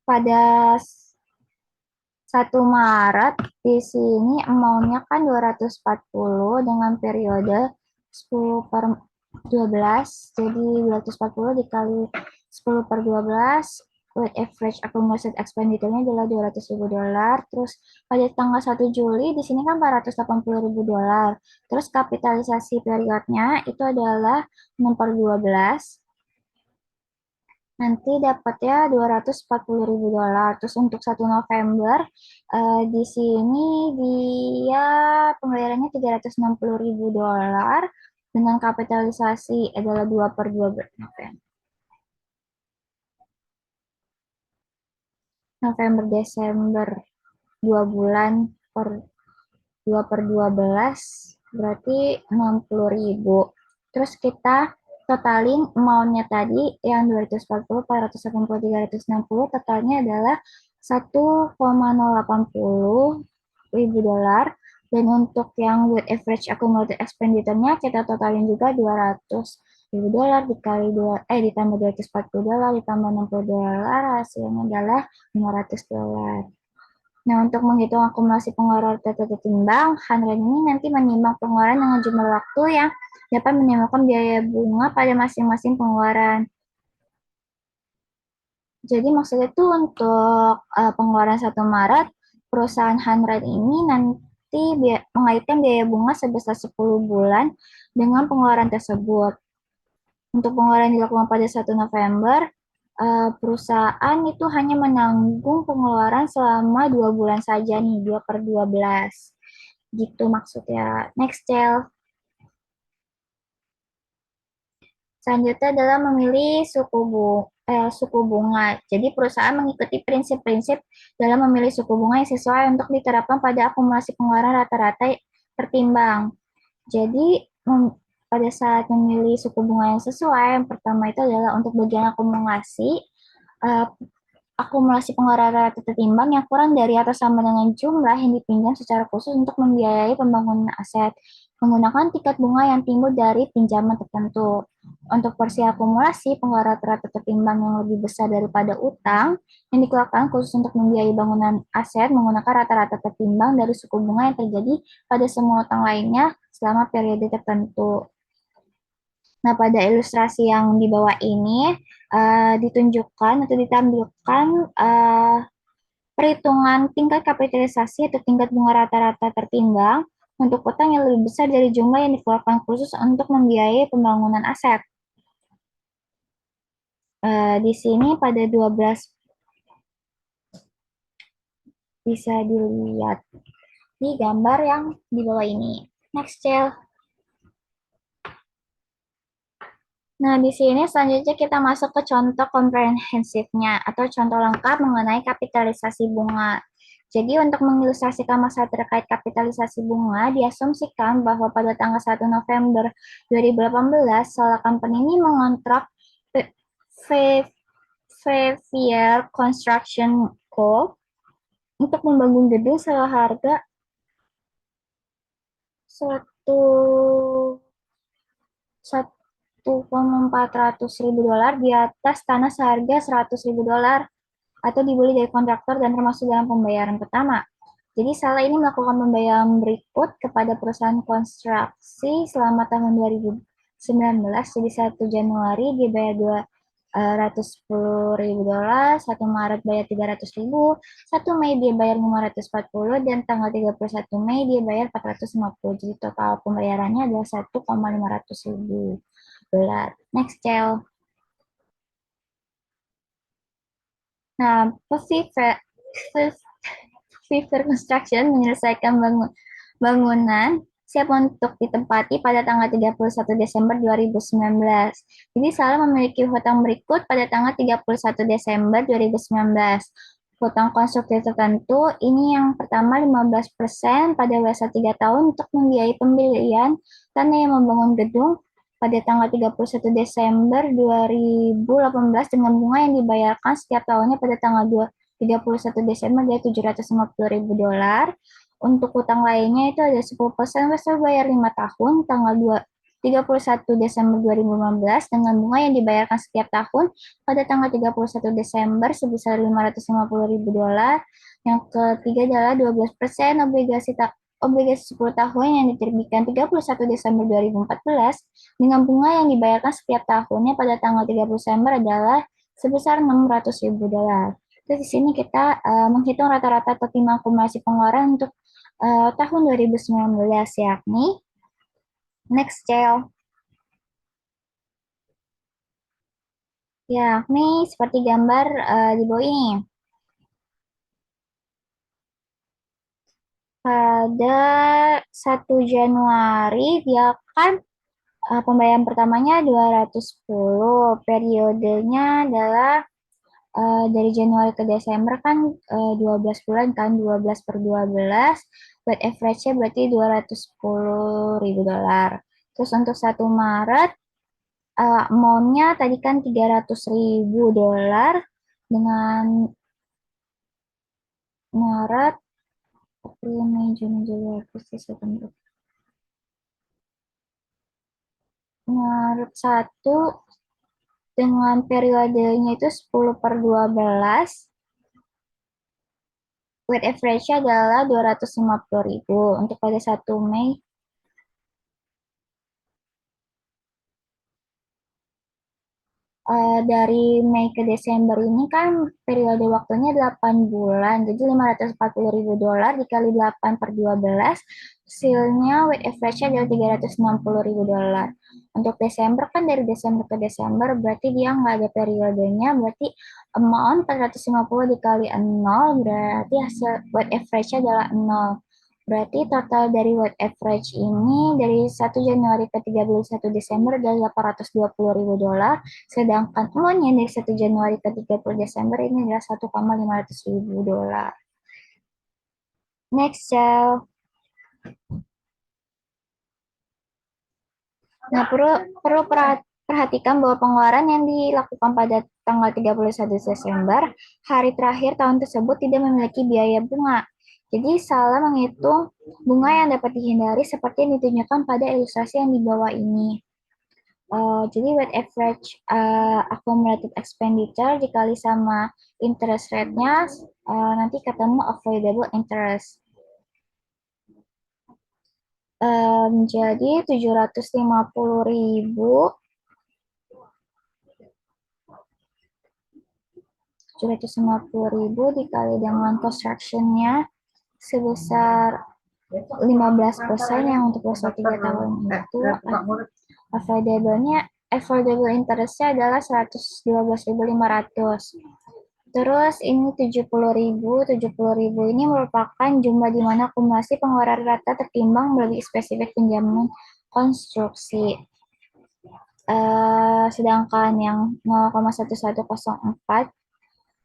pada 1 Maret, di sini amount-nya kan 240 dengan periode 10/12, jadi 240 dikali 10/12, weight average accumulated expenditure-nya adalah $200.000. Terus pada tanggal 1 Juli di sini kan $480.000. Terus kapitalisasi periodnya itu adalah 6/12. Nanti dapatnya $240.000. Terus untuk 1 November, di sini dia pembayarannya $360.000 dengan kapitalisasi adalah 2/12 November. November, Desember, 2 bulan per 2/12 berarti 60.000. Terus kita totalin amount-nya tadi yang 240, 480, 360, totalnya adalah 1,080 ribu dolar. Dan untuk yang weight average accumulated expenditure-nya kita totalin juga 200.000 dolar dikali ditambah $240 ditambah $60 hasilnya adalah $500. Nah, untuk menghitung akumulasi pengeluaran tertimbang, Hanren ini nanti menimbang pengeluaran dengan jumlah waktu yang dapat menimbulkan biaya bunga pada masing-masing pengeluaran. Jadi maksudnya itu untuk pengeluaran 1 Maret, perusahaan Hanren ini nanti mengaitkan biaya bunga sebesar 10 bulan dengan pengeluaran tersebut. Untuk pengeluaran yang dilakukan pada 1 November, perusahaan itu hanya menanggung pengeluaran selama 2 bulan saja nih, 2/12. Gitu maksudnya. Next, Cel. Selanjutnya adalah memilih suku bunga. Jadi perusahaan mengikuti prinsip-prinsip dalam memilih suku bunga yang sesuai untuk diterapkan pada akumulasi pengeluaran rata-rata tertimbang. Jadi pada saat memilih suku bunga yang sesuai, yang pertama itu adalah untuk bagian akumulasi, uh, akumulasi pengeluaran rata tertimbang yang kurang dari atau sama dengan jumlah yang dipinjam secara khusus untuk membiayai pembangunan aset menggunakan tingkat bunga yang timbul dari pinjaman tertentu. Untuk porsi akumulasi pengeluaran rata tertimbang yang lebih besar daripada utang yang dikeluarkan khusus untuk membiayai bangunan aset menggunakan rata-rata tertimbang dari suku bunga yang terjadi pada semua utang lainnya selama periode tertentu. Nah, pada ilustrasi yang di bawah ini ditunjukkan atau ditampilkan perhitungan tingkat kapitalisasi atau tingkat bunga rata-rata tertimbang untuk utang yang lebih besar dari jumlah yang dikeluarkan khusus untuk membiayai pembangunan aset. Di sini pada 12 bisa dilihat di gambar yang di bawah ini. Next, Cel. Nah, di sini selanjutnya kita masuk ke contoh komprehensifnya atau contoh lengkap mengenai kapitalisasi bunga. Jadi untuk mengilustrasikan masalah terkait kapitalisasi bunga, diasumsikan bahwa pada tanggal 1 November 2018, Solar Company ini mengontrak Xavier Construction Co. untuk membangun gedung seharga 1,4 ribu dolar di atas tanah seharga 100 ribu dolar atau dibeli dari kontraktor dan termasuk dalam pembayaran pertama. Jadi Salah ini melakukan pembayaran berikut kepada perusahaan konstruksi selama tahun 2019. Jadi 1 Januari dia bayar 210 ribu dolar, 1 Maret bayar 300 ribu, 1 Mei dia bayar 540, dan tanggal 31 Mei dia bayar 450. Jadi total pembayarannya adalah 1,500 ribu dolar. Next, Cel. Nah, Fiverr Construction menyelesaikan bangunan siap untuk ditempati pada tanggal 31 Desember 2019. Jadi Salah memiliki hutang berikut pada tanggal 31 Desember 2019. Hutang konstruktif tertentu, ini yang pertama 15% pada masa 3 tahun untuk membiayai pembelian tanah yang membangun gedung pada tanggal 31 Desember 2018 dengan bunga yang dibayarkan setiap tahunnya pada tanggal 31 Desember dia 750 ribu dolar. Untuk hutang lainnya itu ada 10% masa bayar 5 tahun tanggal 31 Desember 2015 dengan bunga yang dibayarkan setiap tahun pada tanggal 31 Desember sebesar 550 ribu dolar. Yang ketiga adalah 12% obligasi 10 tahun yang diterbitkan 31 Desember 2014 dengan bunga yang dibayarkan setiap tahunnya pada tanggal 30 Desember adalah sebesar 600 ribu dolar. Terus di sini kita menghitung rata-rata total akumulasi pengeluaran untuk tahun 2019, yakni next, Cel. Yakni seperti gambar di bawah ini. Pada 1 Januari dia kan pembayaran pertamanya 210, periodenya adalah dari Januari ke Desember kan 12 bulan kan, 12 per 12, buat average-nya berarti 210 ribu dolar. Terus untuk 1 Maret amount-nya tadi kan 300 ribu dolar dengan Maret, April, Mei, Juni, Juli, Agustus, September. Maret 1 dengan periodenya itu 10 per 12, weight average-nya adalah 250 ribu. Untuk pada 1 Mei, dari Mei ke Desember ini kan periode waktunya 8 bulan, jadi 540 ribu dolar dikali 8 per 12, hasilnya weight average-nya adalah 360 ribu dolar. Untuk Desember kan dari Desember ke Desember, berarti dia nggak ada periodenya, berarti amount 450 dikali 0, berarti hasil weight average-nya adalah 0. Berarti total dari weight average ini dari 1 Januari ke 31 Desember adalah 820 ribu dolar. Sedangkan uangnya dari 1 Januari ke 30 Desember ini adalah 1,500 ribu dolar. Next, Cel. Nah, perlu perhatikan bahwa pengeluaran yang dilakukan pada tanggal 31 Desember, hari terakhir tahun tersebut tidak memiliki biaya bunga. Jadi Salah menghitung bunga yang dapat dihindari seperti yang ditunjukkan pada ilustrasi yang di bawah ini. Jadi weight average accumulated expenditure dikali sama interest rate-nya, nanti ketemu avoidable interest. Jadi 750 ribu dikali dengan construction-nya sebesar 15% yang untuk usia 3 tahun itu affordable interest-nya adalah 112.500. Terus ini 70.000 ini merupakan jumlah di mana akumulasi pengeluaran rata tertimbang melalui spesifik pinjaman konstruksi. Sedangkan yang 0,1104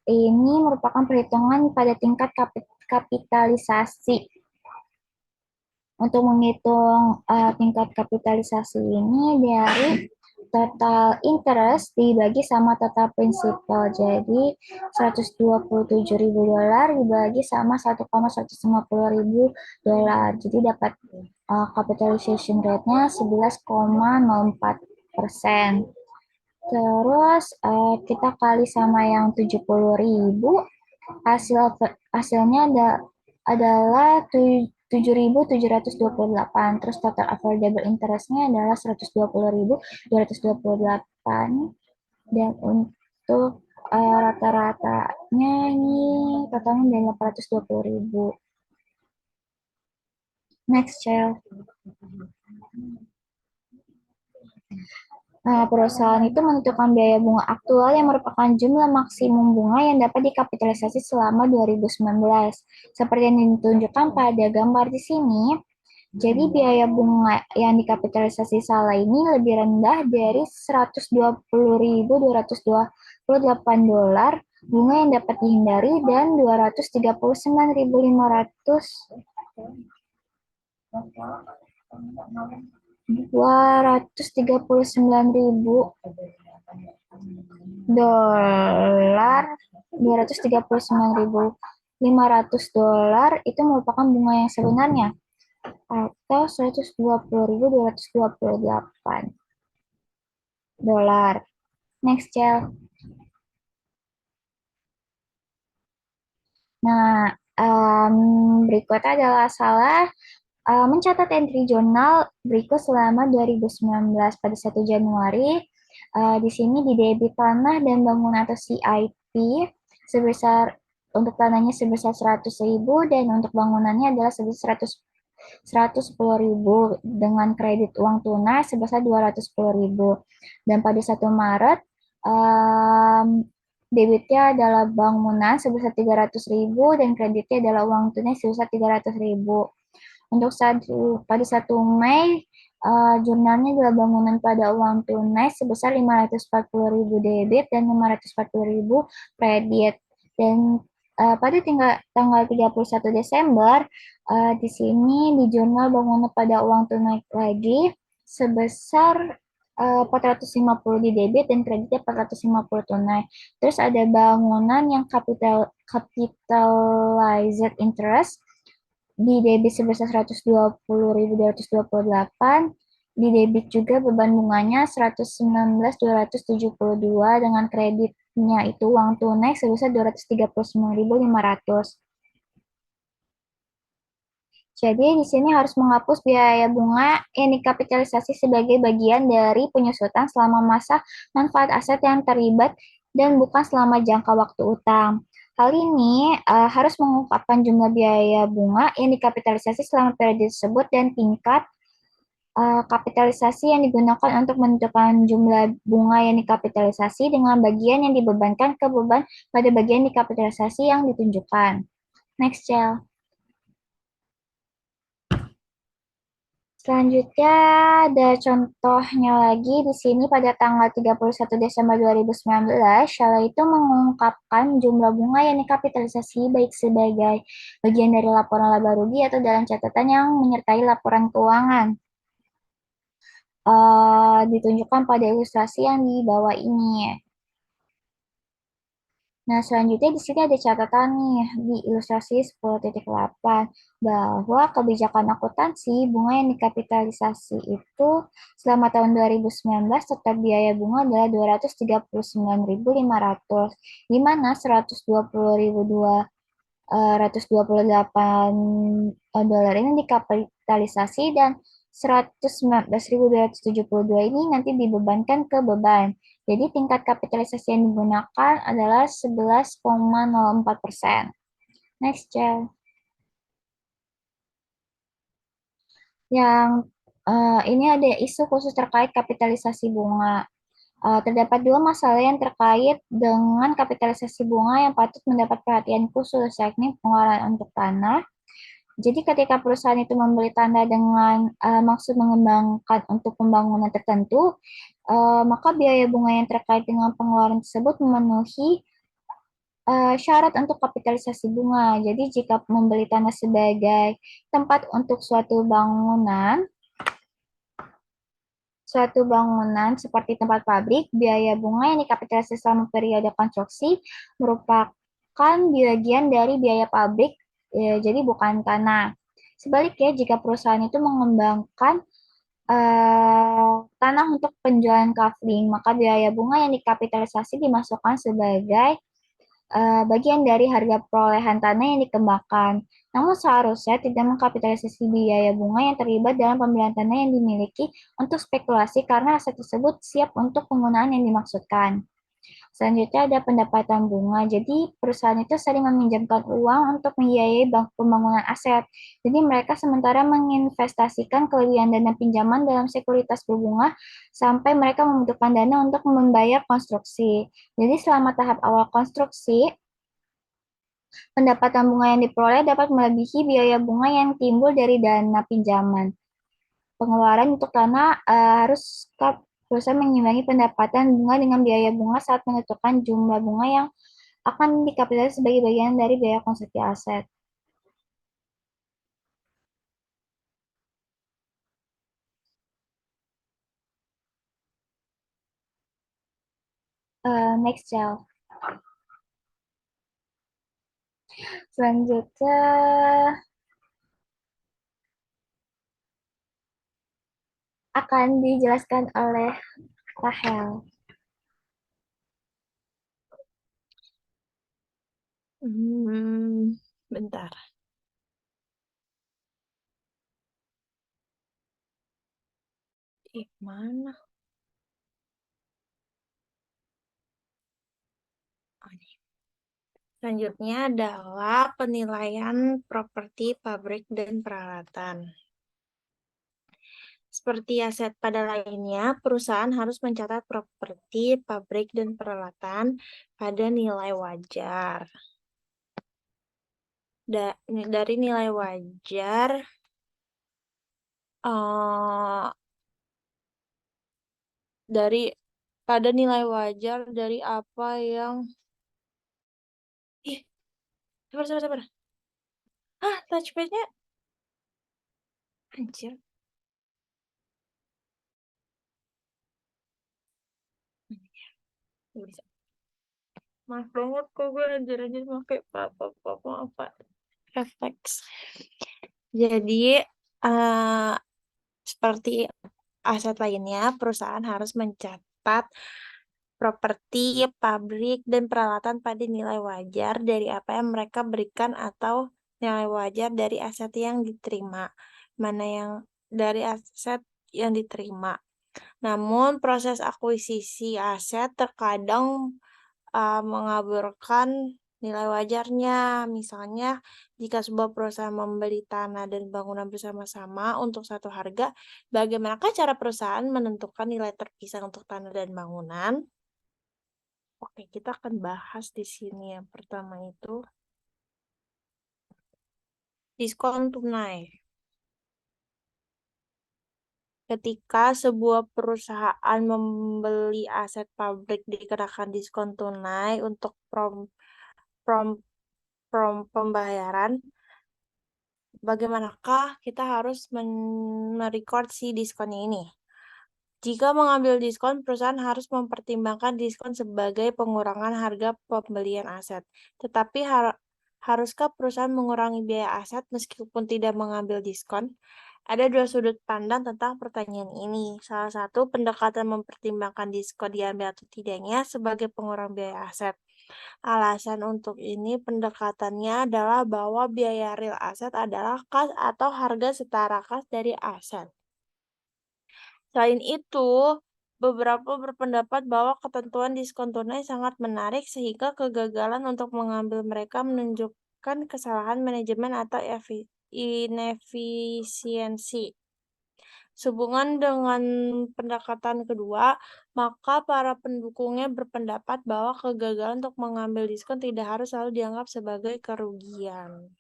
ini merupakan perhitungan pada tingkat kapitalisasi. Untuk menghitung tingkat kapitalisasi ini dari total interest dibagi sama total principal. Jadi $127.000 dibagi sama 1,150 ribu dolar. Jadi dapat capitalization rate-nya 11,04%. Terus kita kali sama yang 70.000, hasilnya adalah 7.728. Terus total affordable interest-nya adalah 120.228. Dan untuk rata-ratanya ini totalnya dari 820.000. Next, Chel. Nah, perusahaan itu menentukan biaya bunga aktual yang merupakan jumlah maksimum bunga yang dapat dikapitalisasi selama 2019. Seperti yang ditunjukkan pada gambar di sini, jadi biaya bunga yang dikapitalisasi salah ini lebih rendah dari $120.228 bunga yang dapat dihindari dan $239.500 $239.500 itu merupakan bunga yang sebenarnya atau $120.228. Next, Cel. Nah, berikut adalah salah mencatat entry jurnal berikut selama 2019 pada 1 Januari. Di sini di debit tanah dan bangunan atau CIP sebesar untuk tanahnya sebesar 100.000 dan untuk bangunannya adalah sebesar 110.000 dengan kredit uang tunai sebesar 210.000. Dan pada 1 Maret debitnya adalah bangunan sebesar 300.000 dan kreditnya adalah uang tunai sebesar 300.000. Untuk pada 1 Mei, jurnalnya adalah bangunan pada uang tunai sebesar 540.000 debit dan 540.000 kredit. Dan pada tanggal 31 Desember, di sini di jurnal bangunan pada uang tunai lagi sebesar 450 di debit dan kreditnya 450 tunai. Terus ada bangunan yang capitalized interest di debit sebesar 120.228, di debit juga beban bunganya 119.272 dengan kreditnya itu uang tunai sebesar 239.500. Jadi di sini harus menghapus biaya bunga yang dikapitalisasi sebagai bagian dari penyusutan selama masa manfaat aset yang terlibat dan bukan selama jangka waktu utang. Hal ini harus mengungkapkan jumlah biaya bunga yang dikapitalisasi selama periode tersebut dan tingkat kapitalisasi yang digunakan untuk menentukan jumlah bunga yang dikapitalisasi dengan bagian yang dibebankan ke beban pada bagian dikapitalisasi yang ditunjukkan. Next, Cel. Selanjutnya ada contohnya lagi di sini pada tanggal 31 Desember 2019, Shala itu mengungkapkan jumlah bunga yang dikapitalisasi baik sebagai bagian dari laporan laba rugi atau dalam catatan yang menyertai laporan keuangan. Ditunjukkan pada ilustrasi yang di bawah ini. Nah, selanjutnya di sini ada catatan nih di ilustrasi 10.8 bahwa kebijakan akuntansi bunga yang dikapitalisasi itu selama tahun 2019 tetap biaya bunga adalah 239.500, di mana 120.228 dolar ini dikapitalisasi dan 119.272 ini nanti dibebankan ke beban. Jadi tingkat kapitalisasi yang digunakan adalah 11,04%. Next, Cel. Yang ini ada isu khusus terkait kapitalisasi bunga. Terdapat dua masalah yang terkait dengan kapitalisasi bunga yang patut mendapat perhatian khusus, yakni pengeluaran untuk tanah. Jadi ketika perusahaan itu membeli tanah dengan maksud mengembangkan untuk pembangunan tertentu, maka biaya bunga yang terkait dengan pengeluaran tersebut memenuhi syarat untuk kapitalisasi bunga. Jadi jika membeli tanah sebagai tempat untuk suatu bangunan, suatu bangunan seperti tempat pabrik, biaya bunga yang dikapitalisasi selama periode konstruksi merupakan bagian dari biaya pabrik, jadi bukan tanah. Sebaliknya, jika perusahaan itu mengembangkan tanah untuk penjualan kafling, maka biaya bunga yang dikapitalisasi dimasukkan sebagai bagian dari harga perolehan tanah yang dikembangkan. Namun seharusnya tidak mengkapitalisasi biaya bunga yang terlibat dalam pembelian tanah yang dimiliki untuk spekulasi karena aset tersebut siap untuk penggunaan yang dimaksudkan. Selanjutnya ada pendapatan bunga. Jadi perusahaan itu sering meminjamkan uang untuk membiayai pembangunan aset. Jadi mereka sementara menginvestasikan kelebihan dana pinjaman dalam sekuritas berbunga sampai mereka membutuhkan dana untuk membayar konstruksi. Jadi selama tahap awal konstruksi, pendapatan bunga yang diperoleh dapat melebihi biaya bunga yang timbul dari dana pinjaman. Pengeluaran untuk tanah harus perusahaan mengimbangi pendapatan bunga dengan biaya bunga saat menentukan jumlah bunga yang akan dikapitalisasi sebagai bagian dari biaya konstruksi aset. Next, Jel. Selanjutnya akan dijelaskan oleh Rahel. Bentar. Mana? Oh, ini. Selanjutnya adalah penilaian properti pabrik dan peralatan. Seperti aset pada lainnya, perusahaan harus mencatat properti pabrik dan peralatan pada nilai wajar. Dari nilai wajar, uh, pada nilai wajar dari apa yang ih, sabar. Touchpadnya anjir. Nggak bisa. Maaf banget kok gue anjir pakai apa refleks. Jadi seperti aset lainnya, perusahaan harus mencatat properti, pabrik, dan peralatan pada nilai wajar dari apa yang mereka berikan atau nilai wajar dari aset yang diterima. Mana yang dari aset yang diterima. Namun proses akuisisi aset terkadang mengaburkan nilai wajarnya. Misalnya, jika sebuah perusahaan membeli tanah dan bangunan bersama-sama untuk satu harga, bagaimanakah cara perusahaan menentukan nilai terpisah untuk tanah dan bangunan? Oke, kita akan bahas di sini. Yang pertama itu diskon tunai. Ketika sebuah perusahaan membeli aset pabrik dikenakan diskon tunai untuk prom pembayaran, bagaimanakah kita harus merecord si diskonnya ini? Jika mengambil diskon, perusahaan harus mempertimbangkan diskon sebagai pengurangan harga pembelian aset. Tetapi haruskah perusahaan mengurangi biaya aset meskipun tidak mengambil diskon? Ada dua sudut pandang tentang pertanyaan ini. Salah satu, pendekatan mempertimbangkan diskon diambil atau tidaknya sebagai pengurang biaya aset. Alasan untuk ini pendekatannya adalah bahwa biaya real aset adalah kas atau harga setara kas dari aset. Selain itu, beberapa berpendapat bahwa ketentuan diskon tunai sangat menarik sehingga kegagalan untuk mengambil mereka menunjukkan kesalahan manajemen atau inefisiensi. Sehubungan dengan pendekatan kedua, maka para pendukungnya berpendapat bahwa kegagalan untuk mengambil diskon tidak harus selalu dianggap sebagai kerugian.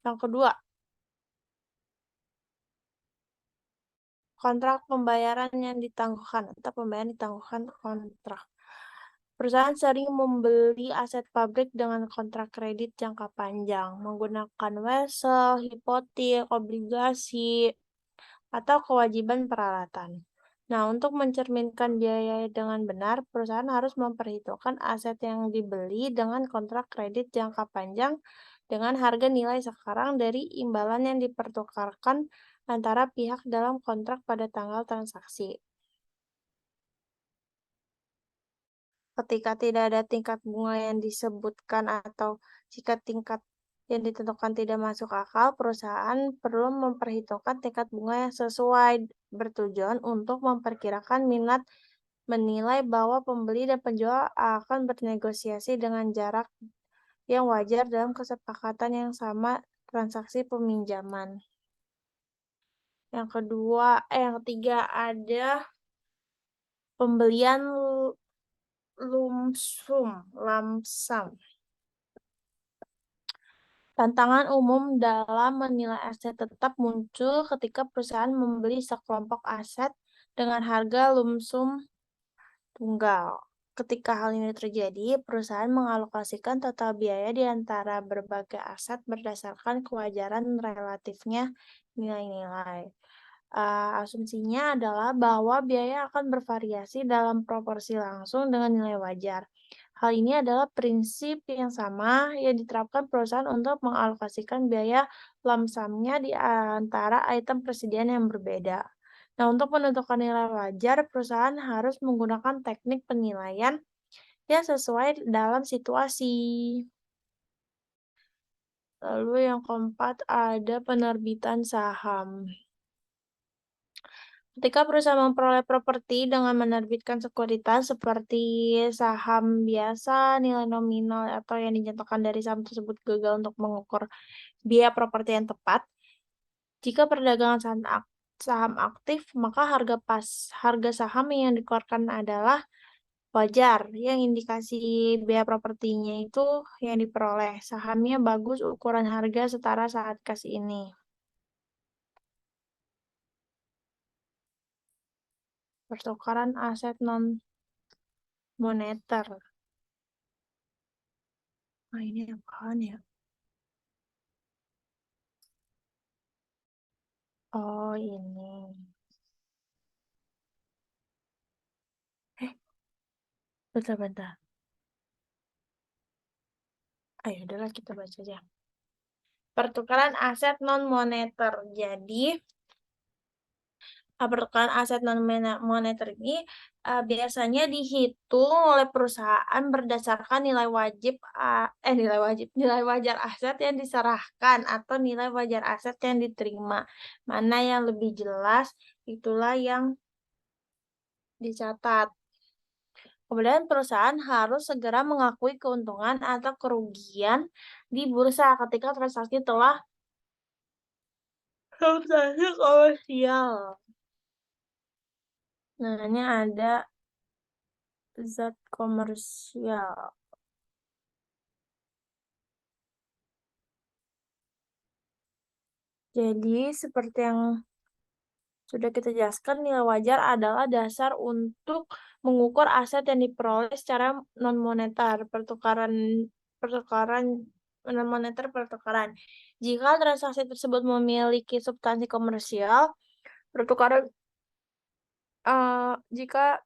Yang kedua, kontrak pembayaran yang ditangguhkan atau pembayaran ditangguhkan kontrak. Perusahaan sering membeli aset pabrik dengan kontrak kredit jangka panjang, menggunakan wesel, hipotek, obligasi. atau kewajiban peralatan. Nah, untuk mencerminkan biaya dengan benar, perusahaan harus memperhitungkan aset yang dibeli dengan kontrak kredit jangka panjang dengan harga nilai sekarang dari imbalan yang dipertukarkan antara pihak dalam kontrak pada tanggal transaksi. Ketika tidak ada tingkat bunga yang disebutkan atau jika tingkat yang ditentukan tidak masuk akal, perusahaan perlu memperhitungkan tingkat bunga yang sesuai bertujuan untuk memperkirakan minat menilai bahwa pembeli dan penjual akan bernegosiasi dengan jarak yang wajar dalam kesepakatan yang sama transaksi peminjaman. Yang ketiga ada pembelian lumsum. Tantangan umum dalam menilai aset tetap muncul ketika perusahaan membeli sekelompok aset dengan harga lumsum tunggal. Ketika hal ini terjadi, perusahaan mengalokasikan total biaya di antara berbagai aset berdasarkan kewajaran relatifnya nilai-nilai. Asumsinya adalah bahwa biaya akan bervariasi dalam proporsi langsung dengan nilai wajar. Hal ini adalah prinsip yang sama yang diterapkan perusahaan untuk mengalokasikan biaya lump sum-nya di antara item persediaan yang berbeda. Nah, untuk menentukan nilai wajar, perusahaan harus menggunakan teknik penilaian yang sesuai dalam situasi. Lalu yang keempat ada penerbitan saham. Ketika perusahaan memperoleh properti dengan menerbitkan sekuritas seperti saham biasa, nilai nominal atau yang dinyatakan dari saham tersebut gagal untuk mengukur biaya properti yang tepat, jika perdagangan saham aktif, maka harga saham yang dikeluarkan adalah wajar, yang indikasi biaya propertinya itu yang diperoleh. Sahamnya bagus, ukuran harga setara saat kas ini. Pertukaran aset non-moneter. Nah, ini apaan ya? Oh, ini. Eh, bentar-bentar. Ayo, udahlah kita baca aja. Pertukaran aset non-moneter. Jadi, pertukaran aset non-moneter ini biasanya dihitung oleh perusahaan berdasarkan nilai wajar aset yang diserahkan atau nilai wajar aset yang diterima. Mana yang lebih jelas, itulah yang dicatat. Kemudian perusahaan harus segera mengakui keuntungan atau kerugian di bursa ketika transaksi telah transaksi komersial. Nah, ini ada zat komersial. Jadi, seperti yang sudah kita jelaskan, nilai wajar adalah dasar untuk mengukur aset yang diperoleh secara non-moneter, pertukaran non-moneter pertukaran. Jika transaksi tersebut memiliki substansi komersial, pertukaran jika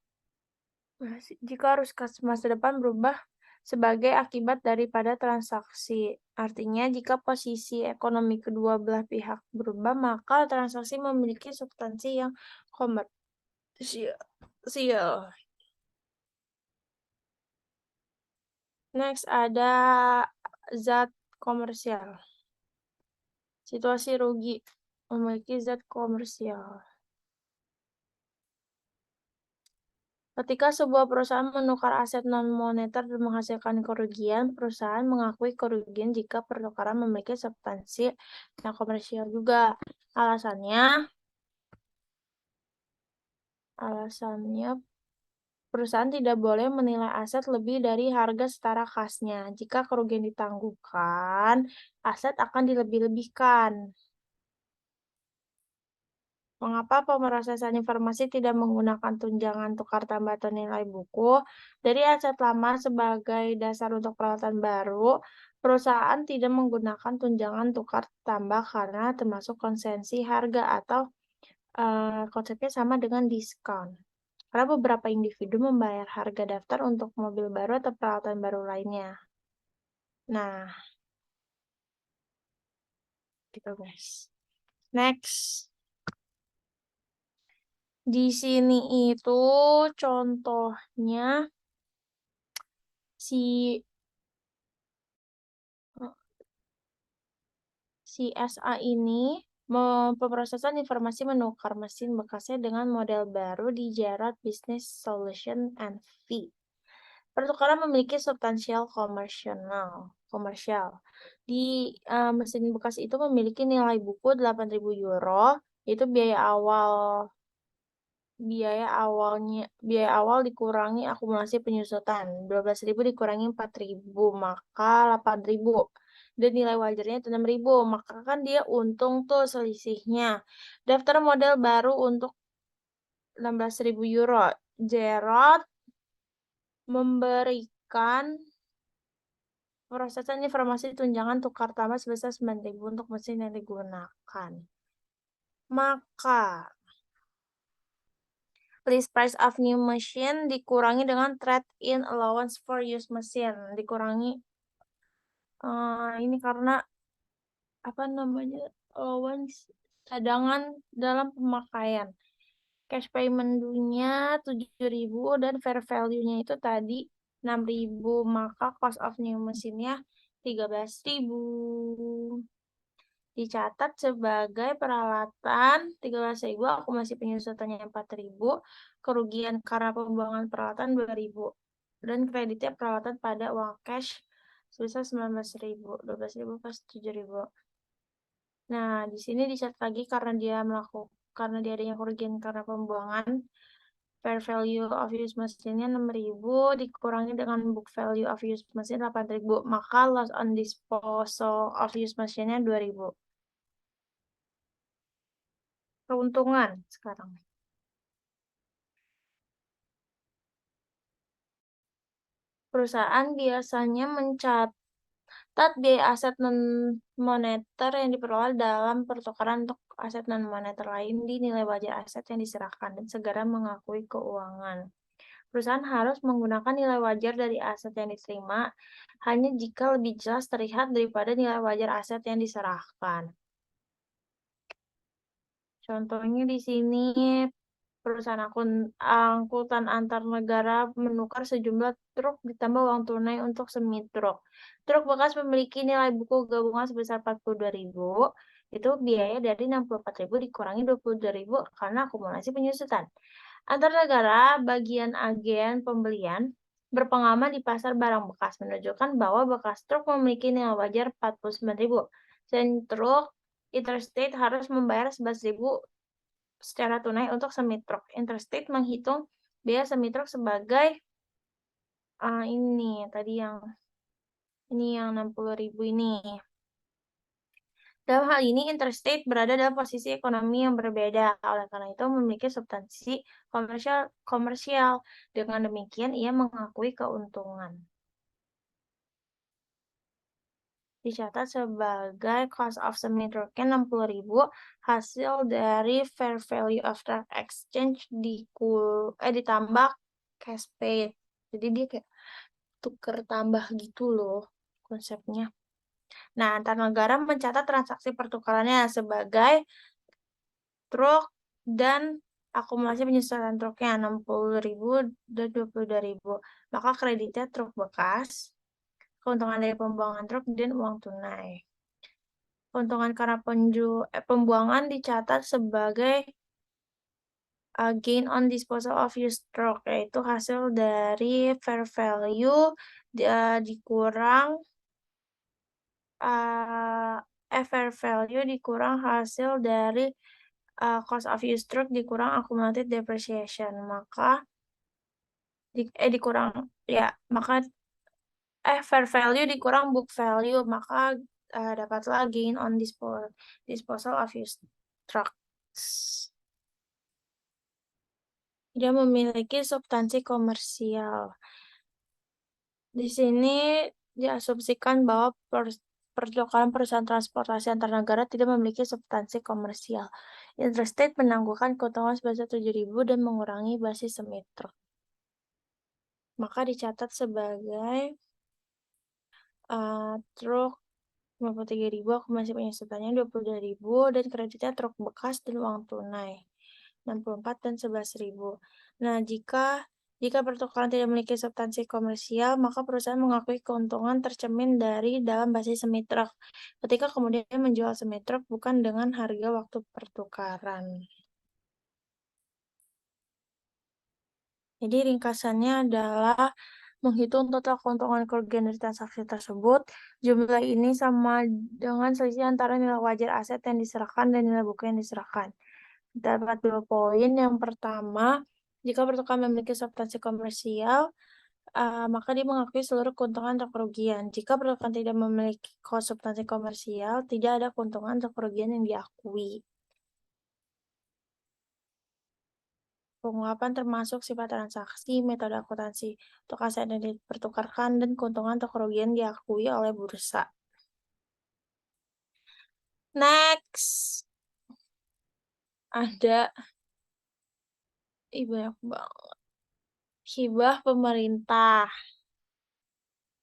arus kas masa depan berubah sebagai akibat daripada transaksi. Artinya, jika posisi ekonomi kedua belah pihak berubah, maka transaksi memiliki substansi yang komersial. Next ada zat komersial. Situasi rugi memiliki zat komersial. Ketika sebuah perusahaan menukar aset non-moneter dan menghasilkan kerugian, perusahaan mengakui kerugian jika pertukaran memiliki substansi yang komersial juga. Alasannya perusahaan tidak boleh menilai aset lebih dari harga setara kasnya. Jika kerugian ditangguhkan, aset akan dilebih-lebihkan. Mengapa pemrosesan informasi tidak menggunakan tunjangan tukar tambah atau nilai buku dari aset lama sebagai dasar untuk peralatan baru? Perusahaan tidak menggunakan tunjangan tukar tambah karena termasuk konsensi harga atau konsepnya sama dengan diskon. Karena beberapa individu membayar harga daftar untuk mobil baru atau peralatan baru lainnya. Nah, gitu guys. Next. Di sini itu contohnya si CSA ini pemrosesan informasi menukar mesin bekasnya dengan model baru di Gerard Business Solution and Fee. Pertukaran memiliki substansial komersial. Di mesin bekas itu memiliki nilai buku 8.000 euro, itu biaya awal dikurangi akumulasi penyusutan. 12.000 dikurangi 4.000, maka 8.000. Dan nilai wajarnya itu 6.000, maka kan dia untung tuh selisihnya. Daftar model baru untuk 16.000 euro. Gerard memberikan prosesan informasi tunjangan tukar tambah sebesar 9.000 untuk mesin yang digunakan. Maka list price of new machine dikurangi dengan trade-in allowance for used machine. Dikurangi ini karena apa namanya, allowance cadangan dalam pemakaian. Cash payment-nya 7.000 dan fair value-nya itu tadi 6.000, maka cost of new machine-nya 13.000. Dicatat sebagai peralatan 13.000, akumulasi penyusutannya 4.000, kerugian karena pembuangan peralatan 2.000, dan kreditnya peralatan pada uang cash sebesar 19.000, 12.000 plus 7.000. Nah, di sini dicatat lagi karena dia adanya kerugian karena pembuangan, fair value of used machine-nya 6.000 dikurangi dengan book value of used machine 8.000, maka loss on disposal of used machine-nya 2.000. Keuntungan sekarang. Perusahaan biasanya mencatat biaya aset non-moneter yang diperoleh dalam pertukaran untuk aset non-moneter lain di nilai wajar aset yang diserahkan dan segera mengakui keuangan. Perusahaan harus menggunakan nilai wajar dari aset yang diterima hanya jika lebih jelas terlihat daripada nilai wajar aset yang diserahkan. Contohnya di sini perusahaan angkutan antar negara menukar sejumlah truk ditambah uang tunai untuk semi truk. Truk bekas memiliki nilai buku gabungan sebesar 42.000, itu biaya dari 64.000 dikurangi 22.000 karena akumulasi penyusutan. Antar negara, bagian agen pembelian berpengalaman di pasar barang bekas menunjukkan bahwa bekas truk memiliki nilai wajar 49.000. Dan truk interstate harus membayar 11.000 secara tunai untuk semi truk. Interstate menghitung biaya semi truk sebagai ini yang 60.000 ini. Dalam hal ini, interstate berada dalam posisi ekonomi yang berbeda. Oleh karena itu, memiliki substansi komersial. Dengan demikian, ia mengakui keuntungan. Dicatat sebagai cost of semi truknya 60.000, hasil dari fair value after exchange ditambah cash paid. Jadi dia kayak tuker tambah gitu loh konsepnya. Nah, antar negara mencatat transaksi pertukarannya sebagai truk dan akumulasi penyusutan truknya 60.000 dan 22.000. Maka kreditnya truk bekas, keuntungan dari pembuangan truk, dan uang tunai. Keuntungan karena pembuangan dicatat sebagai gain on disposal of used truck, yaitu hasil dari fair value dikurang fair value dikurang hasil dari cost of used truck dikurang accumulated depreciation, maka fair value dikurang book value, maka dapatlah gain on disposal of used trucks. Dia memiliki substansi komersial. Di sini diasumsikan bahwa pertukaran perusahaan transportasi antar negara tidak memiliki substansi komersial. Interstate menangguhkan keuntungan sebesar 7.000 dan mengurangi basis symmetric. Maka dicatat sebagai truk 53.000, aku masih punya sisanya 22.000, dan kreditnya truk bekas dan uang tunai 64 dan 11.000. Nah, jika pertukaran tidak memiliki substansi komersial, maka perusahaan mengakui keuntungan tercermin dari dalam basis semi truk ketika kemudian menjual semi truk bukan dengan harga waktu pertukaran. Jadi ringkasannya adalah menghitung total keuntungan kerugian dari transaksi tersebut. Jumlah ini sama dengan selisih antara nilai wajar aset yang diserahkan dan nilai buku yang diserahkan. Dapat 2 poin. Yang pertama, jika pertukaran memiliki substansi komersial, maka dia mengakui seluruh keuntungan atau kerugian. Jika pertukaran tidak memiliki substansi komersial, tidak ada keuntungan atau kerugian yang diakui. Pengungkapan termasuk sifat transaksi, metode akuntansi untuk aset yang dipertukarkan, dan keuntungan atau kerugian diakui oleh bursa. Next, ada banyak banget. Hibah pemerintah.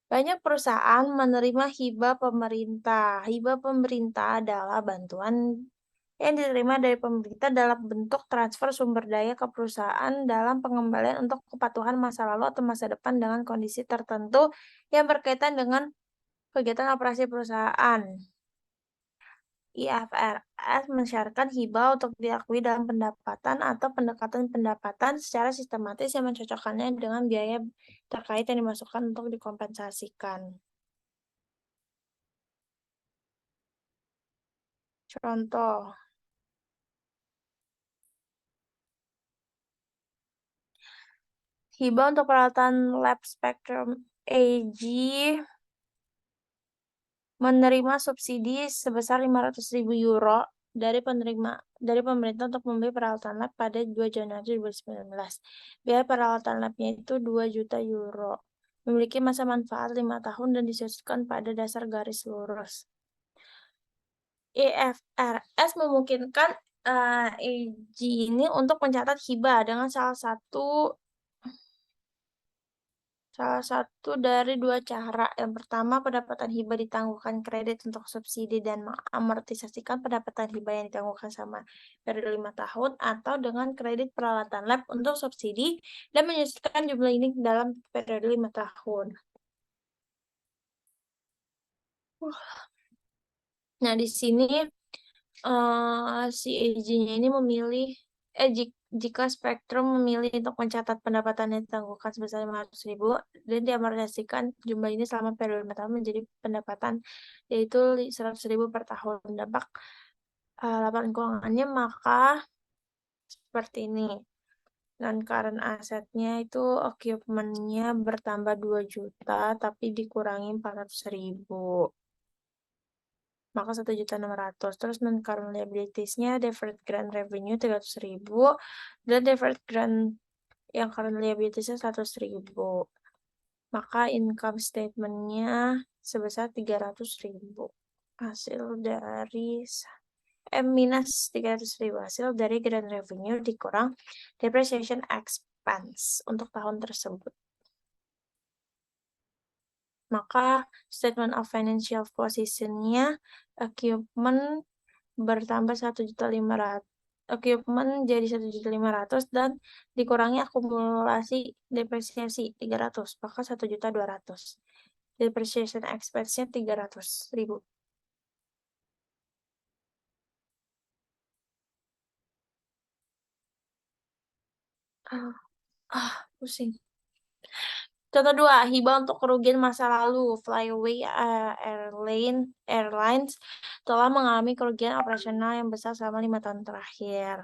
Banyak perusahaan menerima hibah pemerintah. Hibah pemerintah adalah bantuan yang diterima dari pemerintah dalam bentuk transfer sumber daya ke perusahaan dalam pengembalian untuk kepatuhan masa lalu atau masa depan dengan kondisi tertentu yang berkaitan dengan kegiatan operasi perusahaan. IFRS mensyaratkan hibah untuk diakui dalam pendapatan atau pendekatan pendapatan secara sistematis yang mencocokkannya dengan biaya terkait yang dimasukkan untuk dikompensasikan. Contoh, hibah untuk peralatan lab Spectrum AG menerima subsidi sebesar 500.000 euro dari pemerintah untuk membeli peralatan lab pada 2 Januari 2019. Biaya peralatan labnya itu 2 juta euro. Memiliki masa manfaat 5 tahun dan disesuaikan pada dasar garis lurus. IFRS memungkinkan AG ini untuk mencatat hibah dengan salah satu dari 2 cara. Yang pertama, pendapatan hibah ditangguhkan kredit untuk subsidi dan mengamortisasikan pendapatan hibah yang ditangguhkan sama periode 5 tahun, atau dengan kredit peralatan lab untuk subsidi dan menyisihkan jumlah ini dalam periode 5 tahun. Nah, di sini si AG-nya ini memilih jika Spektrum memilih untuk mencatat pendapatan yang ditangguhkan sebesar 500.000 dan diamortisasikan jumlah ini selama periode 5 tahun menjadi pendapatan yaitu 100.000 per tahun. Dampak laporan keuangannya maka seperti ini. Dan current asetnya itu occupant-nya bertambah 2 juta tapi dikurangi 400.000. Maka 1.600.000. Terus non-current liabilities-nya deferred grant revenue 300.000 dan deferred grant yang current liabilities-nya 100.000. Maka income statement-nya sebesar 300.000. Hasil dari minus 300.000 hasil dari grant revenue dikurang depreciation expense untuk tahun tersebut. Maka statement of financial position-nya equipment bertambah 1.500.000, equipment jadi 1.500.000 dan dikurangi akumulasi depresiasi 300, maka 1.200.000. Depreciation expense-nya 300.000. Pusing. Contoh 2, hibah untuk kerugian masa lalu. Flyaway Airlines telah mengalami kerugian operasional yang besar selama 5 tahun terakhir.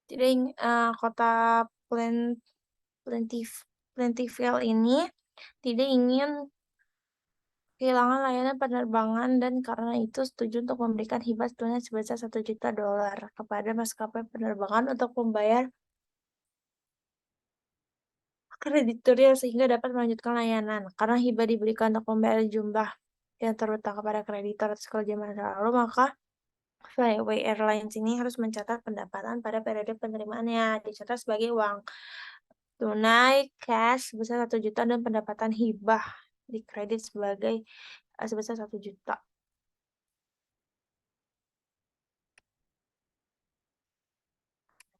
Jadi kota Plainville ini tidak ingin kehilangan layanan penerbangan dan karena itu setuju untuk memberikan hibah tunai sebesar $1 juta kepada maskapai penerbangan untuk membayar krediturnya sehingga dapat melanjutkan layanan. Karena hibah diberikan untuk membayar jumlah yang terutang kepada kreditor atas kerja masa lalu, maka Flyaway Airlines ini harus mencatat pendapatan pada periode penerimaannya, dicatat sebagai uang tunai cash sebesar 1 juta dan pendapatan hibah dikredit sebagai sebesar 1 juta.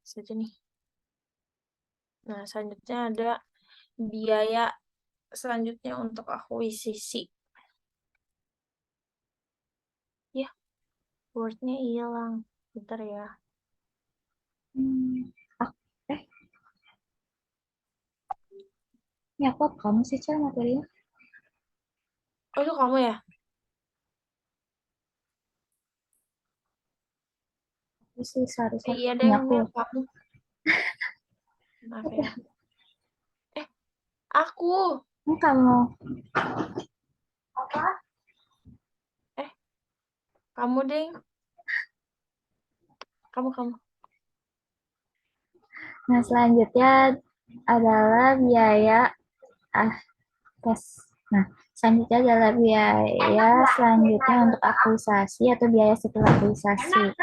Saja nih. Nah, selanjutnya ada biaya selanjutnya untuk akuisisi. Ya, wordnya hilang. Bentar ya. Hmm. Ah, eh, ini aku apa kamu sih, Cel, materinya? Oh, itu kamu ya? Aku sih seharusnya Iya deh, punya aku. bener kamu. Maaf ya. Eh, aku. Ini kamu. Eh, kamu deh. Kamu. Nah, selanjutnya adalah biaya ah tes. Nah, selanjutnya adalah biaya selanjutnya untuk akuisasi atau biaya setelah akuisasi.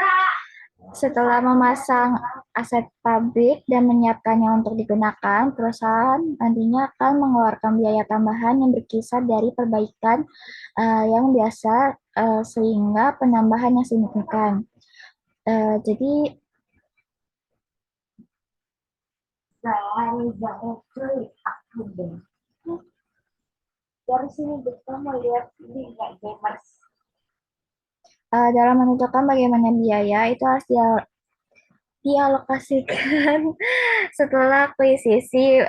Setelah memasang aset pabrik dan menyiapkannya untuk digunakan, perusahaan nantinya akan mengeluarkan biaya tambahan yang berkisar dari perbaikan yang biasa sehingga penambahan yang signifikan. Jadi dari sini kita melihat ini nggak gamers. Dalam menentukan bagaimana biaya itu harus dialokasikan setelah akuisisi.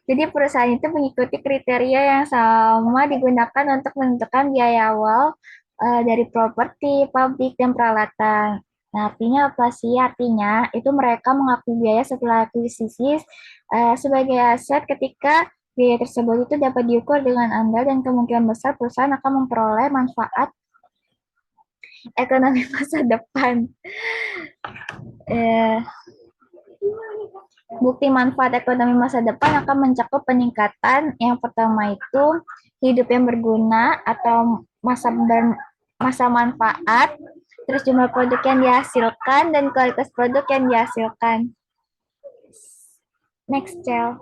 Jadi perusahaan itu mengikuti kriteria yang sama digunakan untuk menentukan biaya awal dari properti, pabrik, dan peralatan. Nah, artinya apa sih? Artinya itu mereka mengakui biaya setelah akuisisi sebagai aset ketika biaya tersebut itu dapat diukur dengan andal dan kemungkinan besar perusahaan akan memperoleh manfaat ekonomi masa depan. Eh, Bukti manfaat ekonomi masa depan akan mencakup peningkatan yang pertama itu hidup yang berguna atau masa manfaat, terus jumlah produk yang dihasilkan dan kualitas produk yang dihasilkan. Next, Cel.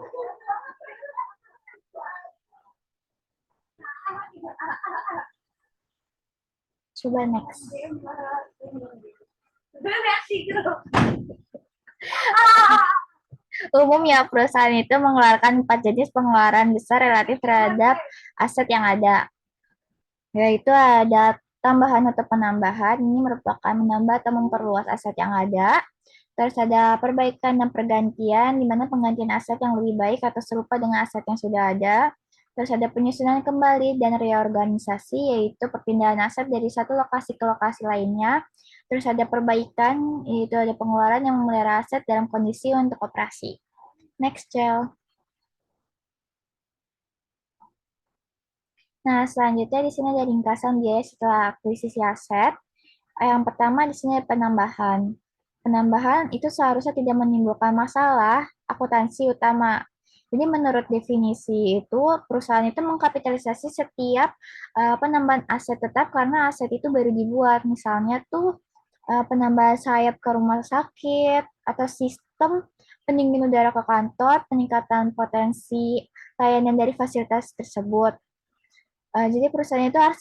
Coba next. Umumnya perusahaan itu mengeluarkan 4 jenis pengeluaran besar relatif terhadap aset yang ada, yaitu ada tambahan atau penambahan, ini merupakan menambah atau memperluas aset yang ada. Terus ada perbaikan dan pergantian, di mana penggantian aset yang lebih baik atau serupa dengan aset yang sudah ada. Terus ada penyusunan kembali dan reorganisasi, yaitu perpindahan aset dari satu lokasi ke lokasi lainnya. Terus ada perbaikan, yaitu ada pengeluaran yang memelihara aset dalam kondisi untuk operasi. Next, Cel. Nah, selanjutnya di sini ada ringkasan biaya setelah akuisisi aset. Yang pertama di sini ada penambahan. Penambahan itu seharusnya tidak menimbulkan masalah akuntansi utama. Jadi menurut definisi itu perusahaan itu mengkapitalisasi setiap penambahan aset tetap karena aset itu baru dibuat. Misalnya tuh penambahan sayap ke rumah sakit atau sistem pendingin udara ke kantor, peningkatan potensi layanan dari fasilitas tersebut. Jadi perusahaan itu harus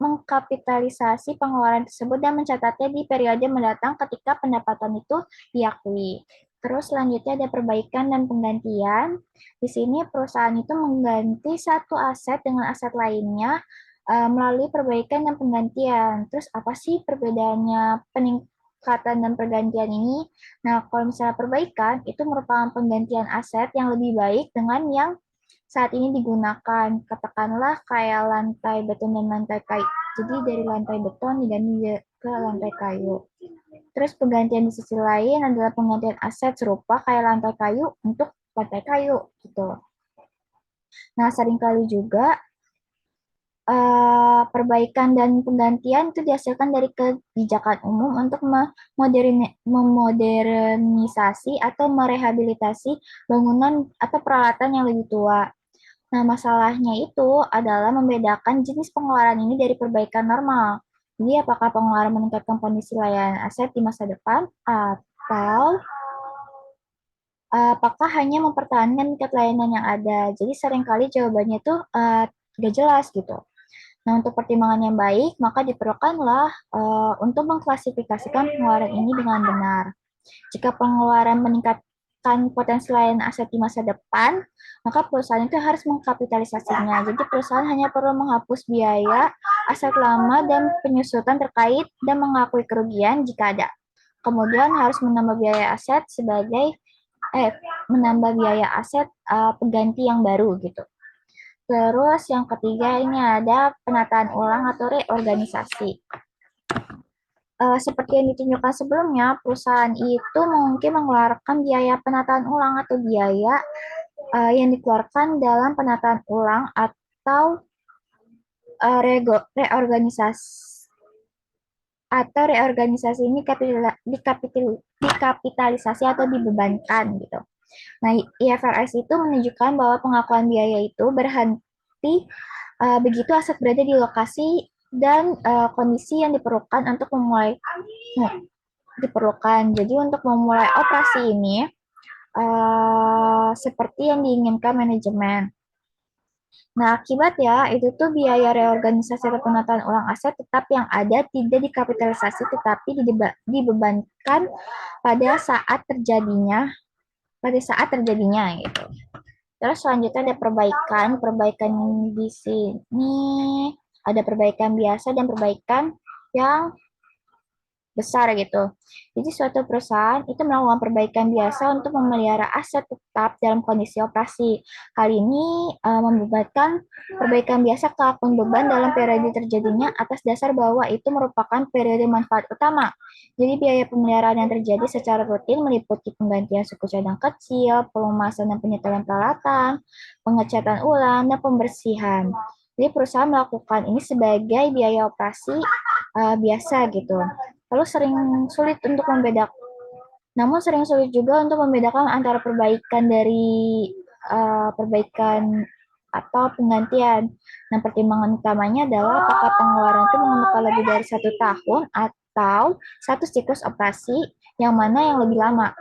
mengkapitalisasi pengeluaran tersebut dan mencatatnya di periode mendatang ketika pendapatan itu diakui. Terus selanjutnya ada perbaikan dan penggantian. Di sini perusahaan itu mengganti satu aset dengan aset lainnya melalui perbaikan dan penggantian. Terus apa sih perbedaannya peningkatan dan pergantian ini? Nah, kalau misalnya perbaikan itu merupakan penggantian aset yang lebih baik dengan yang saat ini digunakan. Katakanlah kayak lantai beton dan lantai kayu. Jadi dari lantai beton diganti ke lantai kayu. Terus penggantian di sisi lain adalah penggantian aset serupa kayak lantai kayu untuk lantai kayu gitu. Nah, seringkali juga perbaikan dan penggantian itu dihasilkan dari kebijakan umum untuk memodernisasi atau merehabilitasi bangunan atau peralatan yang lebih tua. Nah, masalahnya itu adalah membedakan jenis pengeluaran ini dari perbaikan normal. Jadi, apakah pengeluaran meningkatkan kondisi layanan aset di masa depan atau apakah hanya mempertahankan tingkat layanan yang ada? Jadi, seringkali jawabannya itu tidak jelas gitu. Nah, untuk pertimbangan yang baik, maka diperlukanlah untuk mengklasifikasikan pengeluaran ini dengan benar. Jika pengeluaran meningkatkan potensi layanan aset di masa depan, maka perusahaan itu harus mengkapitalisasinya. Jadi perusahaan hanya perlu menghapus biaya aset lama dan penyusutan terkait dan mengakui kerugian jika ada. Kemudian harus menambah biaya aset sebagai menambah biaya aset pengganti yang baru gitu. Terus yang ketiga ini ada penataan ulang atau reorganisasi. Seperti yang ditunjukkan sebelumnya, perusahaan itu mungkin mengeluarkan biaya penataan ulang atau biaya yang dikeluarkan dalam penataan ulang atau reorganisasi ini dikapitalisasi atau dibebankan gitu. Nah, IFRS itu menunjukkan bahwa pengakuan biaya itu berhenti begitu aset berada di lokasi dan kondisi yang diperlukan untuk memulai diperlukan. Jadi untuk memulai operasi ini seperti yang diinginkan manajemen. Nah, akibat ya, itu tuh biaya reorganisasi atau penataan ulang aset tetap yang ada tidak dikapitalisasi tetapi dibebankan pada saat terjadinya gitu. Terus selanjutnya ada perbaikan. Perbaikan di sini ada perbaikan biasa dan perbaikan yang besar gitu. Jadi suatu perusahaan itu melakukan perbaikan biasa untuk memelihara aset tetap dalam kondisi operasi. Hal ini membebankan perbaikan biasa ke akun beban dalam periode terjadinya atas dasar bahwa itu merupakan periode manfaat utama. Jadi biaya pemeliharaan yang terjadi secara rutin meliputi penggantian suku cadang kecil, pelumasan dan penyetelan peralatan, pengecatan ulang, dan pembersihan. Jadi perusahaan melakukan ini sebagai biaya operasi biasa gitu. Lalu sering sulit juga untuk membedakan antara perbaikan atau penggantian. Nah, pertimbangan utamanya adalah apakah pengeluaran itu memakan lebih dari 1 tahun atau satu siklus operasi, yang mana yang lebih lama.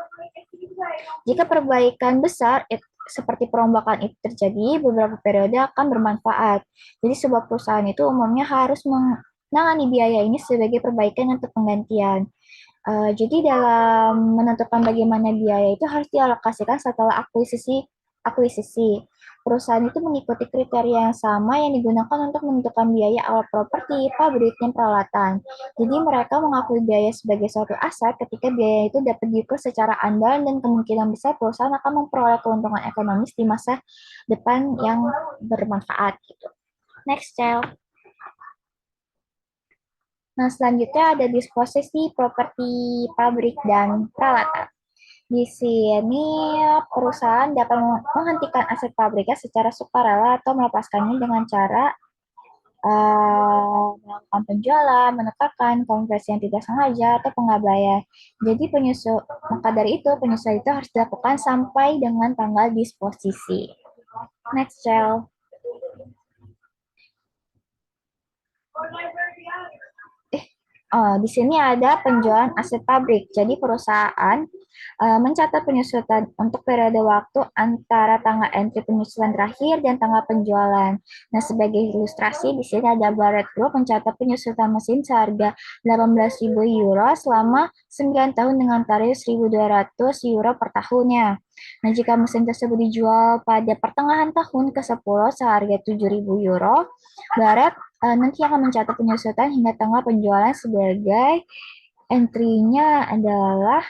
Jika perbaikan besar seperti perombakan itu terjadi, beberapa periode akan bermanfaat. Jadi sebuah perusahaan itu umumnya harus menangani biaya ini sebagai perbaikan atau penggantian. Jadi dalam menentukan bagaimana biaya itu harus dialokasikan setelah akuisisi. Perusahaan itu mengikuti kriteria yang sama yang digunakan untuk menentukan biaya awal properti, pabrik, dan peralatan. Jadi mereka mengakui biaya sebagai suatu aset ketika biaya itu dapat diukur secara andalan dan kemungkinan besar perusahaan akan memperoleh keuntungan ekonomis di masa depan yang bermanfaat gitu. Next, Cel. Nah, selanjutnya ada disposisi properti pabrik dan peralatan. Di sini perusahaan dapat menghentikan aset pabriknya secara sukarela atau melepaskannya dengan cara melakukan penjualan, menekan konversi yang tidak sengaja, atau pengabaian. Jadi maka dari itu penyusul itu harus dilakukan sampai dengan tanggal disposisi. Next, Cel. Di sini ada penjualan aset pabrik. Jadi perusahaan mencatat penyusutan untuk periode waktu antara tanggal entry penyusutan terakhir dan tanggal penjualan. Nah, sebagai ilustrasi di sini ada Barrett Group mencatat penyusutan mesin seharga 18.000 euro selama 9 tahun dengan tarif 1.200 euro per tahunnya. Nah, jika mesin tersebut dijual pada pertengahan tahun ke-10 seharga 7.000 euro, Barrett nanti akan mencatat penyusutan hingga tanggal penjualan sebagai entry-nya adalah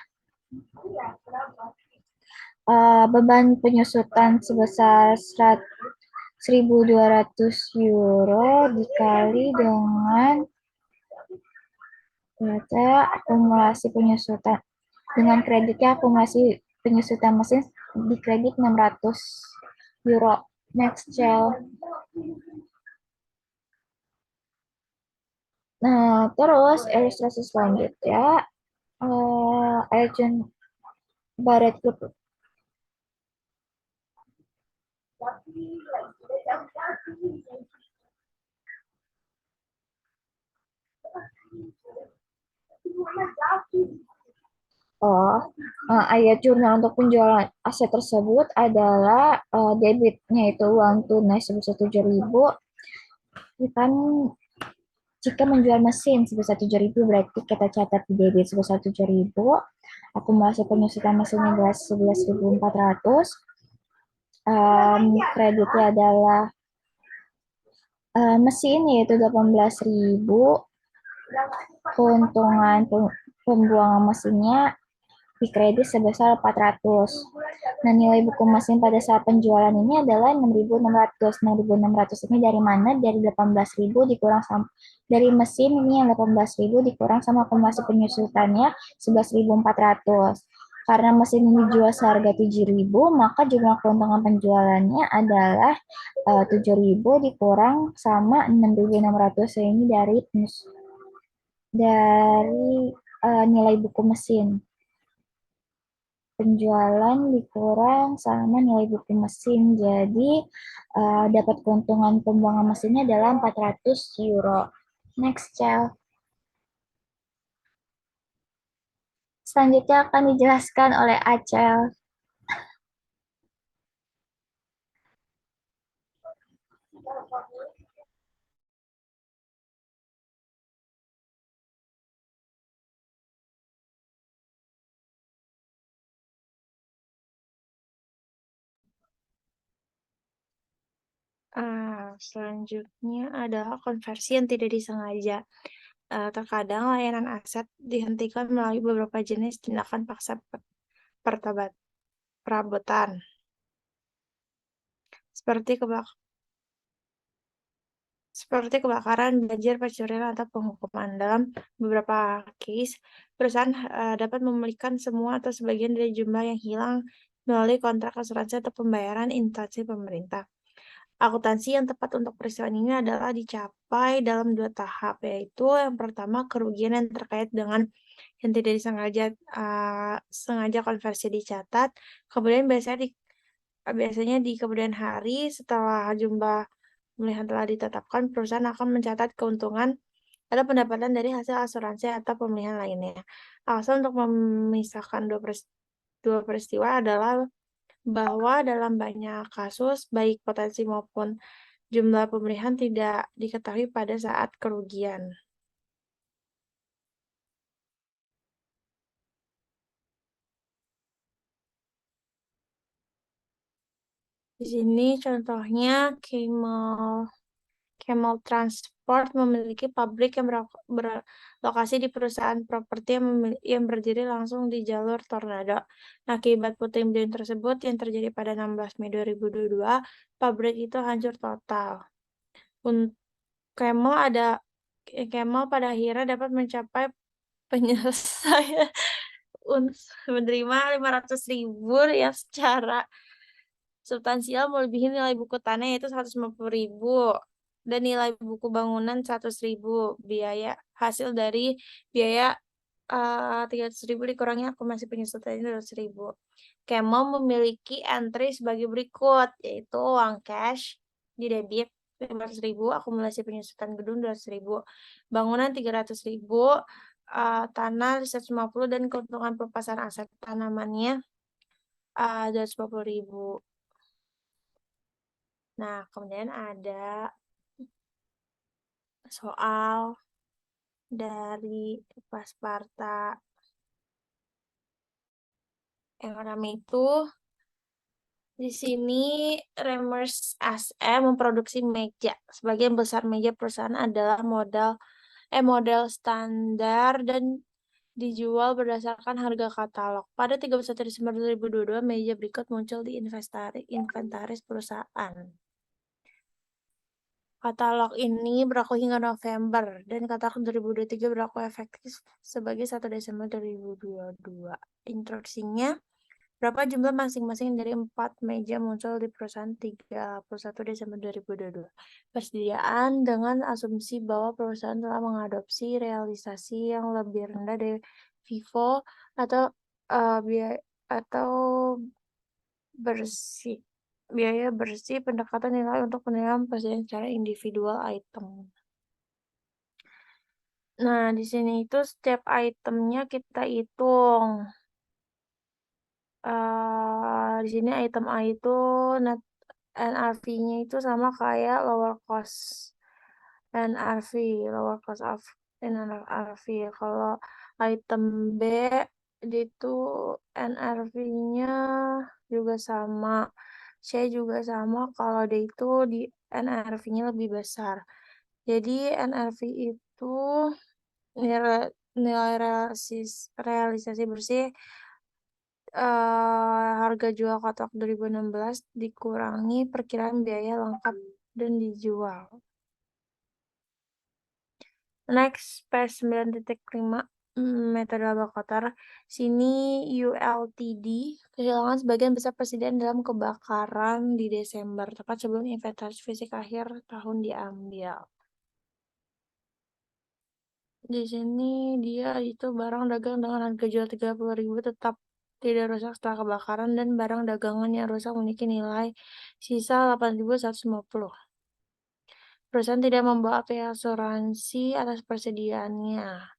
beban penyusutan sebesar 1.200 euro dikali dengan akumulasi penyusutan dengan kreditnya akumulasi penyusutan mesin di kredit 600 euro. Next, Cel. Nah, terus ilustrasi selanjutnya, Agent Barat Group. Oh, ayat jurnal untuk penjualan aset tersebut adalah debitnya itu uang tunai sebesar 7.000. Kan jika menjual mesin sebesar 7.000 berarti kita catat di debit sebesar 7.000. Akumulasi penyusutan mesinnya adalah 11.400. Kreditnya adalah mesin yaitu 18.000. Keuntungan pembuangan mesinnya di kredit sebesar 400. Nah, nilai buku mesin pada saat penjualan ini adalah 6.600. 6.600 ini dari mana? Dari 18.000 dikurang sama dari mesin ini yang 18.000 dikurang sama akumulasi penyusutannya 11.400. Karena mesin ini dijual seharga 7.000, maka jumlah keuntungan penjualannya adalah 7.000 dikurang sama 6.600 ini dari nilai buku mesin. Penjualan dikurang sama nilai buku mesin. Jadi dapat keuntungan pembuangan mesinnya adalah 400 euro. Next, Cel. Selanjutnya akan dijelaskan oleh Acel. Selanjutnya adalah konversi yang tidak disengaja. Terkadang layanan aset dihentikan melalui beberapa jenis tindakan paksa perabotan, seperti kebakaran, banjir, pencurian, atau penghukuman. Dalam beberapa case, perusahaan dapat memulihkan semua atau sebagian dari jumlah yang hilang melalui kontrak asuransi atau pembayaran instansi pemerintah. Akuntansi yang tepat untuk peristiwa ini adalah dicapai dalam 2 tahap, yaitu yang pertama kerugian yang terkait dengan yang tidak sengaja konversi dicatat, kemudian biasanya di kemudian hari setelah jumlah pemilihan telah ditetapkan, perusahaan akan mencatat keuntungan atau pendapatan dari hasil asuransi atau pemilihan lainnya. Alasan untuk memisahkan dua peristiwa adalah bahwa dalam banyak kasus, baik potensi maupun jumlah pemilihan tidak diketahui pada saat kerugian. Di sini contohnya Camel Transport memiliki pabrik yang berlokasi di perusahaan properti yang berdiri langsung di jalur tornado. Nah, akibat puting beliung tersebut yang terjadi pada 16 Mei 2022, pabrik itu hancur total. Camel pada akhirnya dapat mencapai penyelesaian menerima 500.000 yang secara substansial melebihi nilai buku tanah yaitu 150.000 dan nilai buku bangunan 100.000. Biaya hasil dari biaya 300.000 dikurangi akumulasi penyusutannya 200.000. Camel memiliki entry sebagai berikut, yaitu uang cash di debit 500.000, akumulasi penyusutan gedung 200.000, bangunan 300.000, tanah 150 dan keuntungan pelepasan aset tanamannya 250.000. Nah, kemudian ada soal dari Pasparta yang pertama itu di sini Remers SM memproduksi meja. Sebagian besar meja perusahaan adalah model standar dan dijual berdasarkan harga katalog. Pada 31 Desember 2022, meja berikut muncul di inventaris perusahaan. Katalog ini berlaku hingga November, dan katalog 2023 berlaku efektif sebagai 1 Desember 2022. Instruksinya, Berapa jumlah masing-masing dari 4 meja muncul di perusahaan 31 Desember 2022. Persediaan dengan asumsi bahwa perusahaan telah mengadopsi realisasi yang lebih rendah dari FIFO atau biaya atau bersih biaya bersih pendekatan nilai untuk penilaian presiden secara individual item. Nah, di sini itu setiap itemnya kita hitung. Di sini item A itu net NRV-nya itu sama kayak lower cost NRV, lower cost of NRV. Kalau item B itu NRV-nya juga sama, C juga sama. Kalau D itu di NRV-nya lebih besar. Jadi NRV itu nilai realisasi bersih harga jual katalog 2016 dikurangi perkiraan biaya lengkap dan dijual. Next, P9.5 metode laba kotor. Sini ULTD kehilangan sebagian besar presiden dalam kebakaran di Desember, tepat sebelum inventaris fisik akhir tahun diambil. Di sini dia itu barang dagang dengan harga jual 30.000 tetap tidak rusak setelah kebakaran dan barang dagangan yang rusak memiliki nilai sisa 8.150. Perusahaan tidak membawa biaya asuransi atas persediaannya.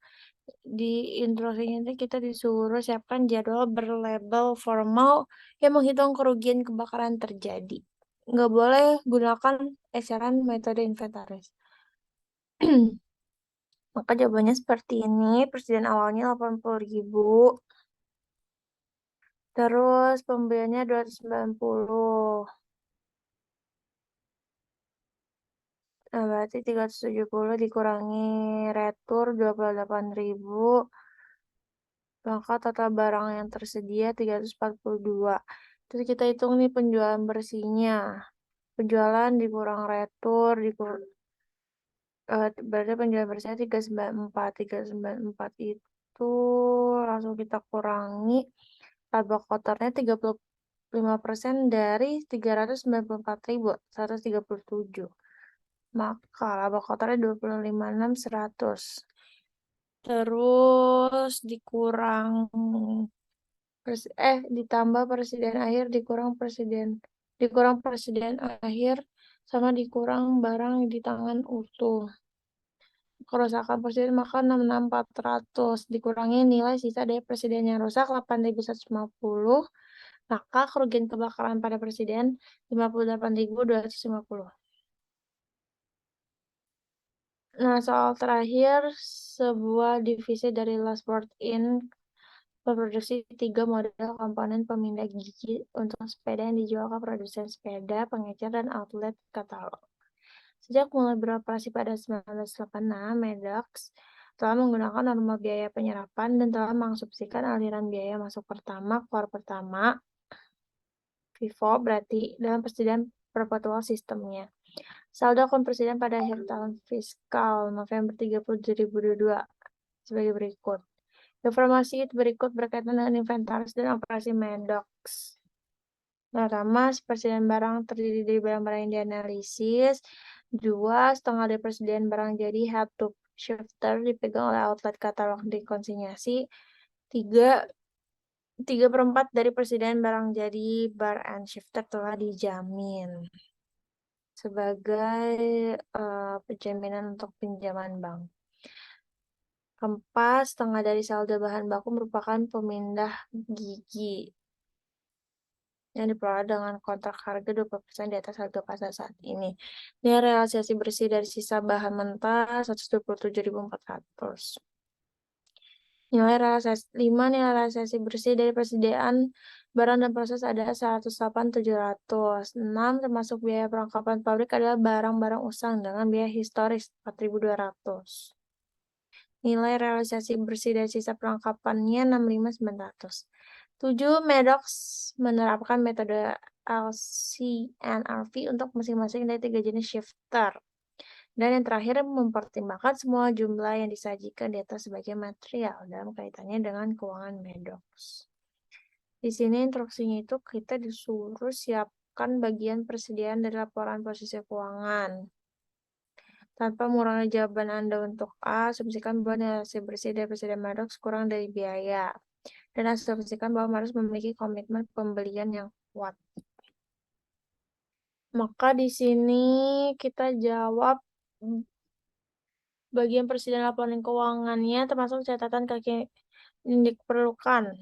Di instruksinya itu kita disuruh siapkan jadwal berlabel formal yang menghitung kerugian kebakaran terjadi. Nggak boleh gunakan eceran metode inventaris. Maka jawabannya seperti ini. Persediaan awalnya 80.000. Terus pembeliannya 290. Nah, berarti 370 dikurangi retur 28.000. Maka total barang yang tersedia 342. Terus kita hitung nih penjualan bersihnya. Penjualan dikurang retur, berarti penjualan bersihnya 394. 394 itu langsung kita kurangi laba kotornya 35% dari 394.137. Maka laba kotornya 25.600. Terus ditambah presiden akhir dikurang presiden akhir sama dikurang barang di tangan utuh. Kerusakan presiden maka 66.400 dikurangi nilai sisa dari presiden yang rusak 8.150, maka kerugian kebakaran pada presiden 58.250. Nah, soal terakhir, sebuah divisi dari Last Word In memproduksi 3 model komponen pemindah gigi untuk sepeda yang dijual ke produsen sepeda, pengecer, dan outlet katalog. Sejak mulai beroperasi pada 1986, Medox telah menggunakan norma biaya penyerapan dan telah mengasumsikan aliran biaya masuk pertama, keluar pertama, FIFO berarti dalam persediaan perpetual sistemnya. Saldo akun presiden pada akhir tahun fiskal November 30, 2022 sebagai berikut. Informasi berikut berkaitan dengan inventaris dan operasi Medox. Pertama, persediaan barang terdiri dari barang-barang yang dianalisis. 2, setengah dari persediaan barang jadi head to shifter dipegang oleh outlet katalog di konsinyasi. 3/4 dari persediaan barang jadi bar and shifter telah dijamin sebagai penjaminan untuk pinjaman bank. 4, setengah dari saldo bahan baku merupakan pemindah gigi yang diperoleh dengan kontrak harga 20% di atas harga pasar saat ini. Nilai realisasi bersih dari sisa bahan mentah 127.400. Nilai realisasi bersih dari persediaan barang dan proses ada 108.700. 6, termasuk biaya perlengkapan pabrik adalah barang-barang usang dengan biaya historis 4.200. Nilai realisasi bersih dari sisa perlengkapannya 65.900. 7, Medox menerapkan metode LCNRV untuk masing-masing dari 3 jenis shifter. Dan yang terakhir, mempertimbangkan semua jumlah yang disajikan di atas sebagai material dalam kaitannya dengan keuangan Medox. Di sini instruksinya itu kita disuruh siapkan bagian persediaan dari laporan posisi keuangan. Tanpa mengurangi jawaban Anda untuk A, asumsikan bahwa nilai bersih dari persediaan Maddox kurang dari biaya. Dan asumsikan bahwa Maddox memiliki komitmen pembelian yang kuat. Maka di sini kita jawab bagian persediaan laporan keuangannya termasuk catatan kaki yang diperlukan.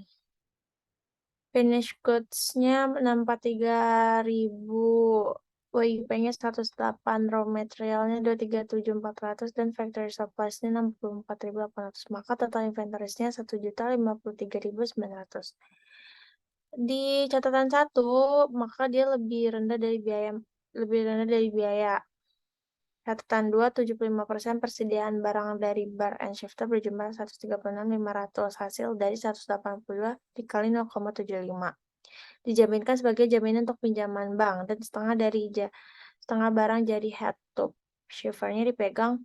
Finish goods-nya 643.000, WIP-nya 108, raw materialnya 237.400, dan factory supplies-nya 64.800. Maka total inventories-nya 1.053.900. Di catatan 1, maka dia lebih rendah dari biaya. Catatan 2, 75% persediaan barang dari bar and shifter berjumlah 136.500. Hasil dari 182 dikali 0,75. Dijaminkan sebagai jaminan untuk pinjaman bank dan setengah barang jadi head to shifternya dipegang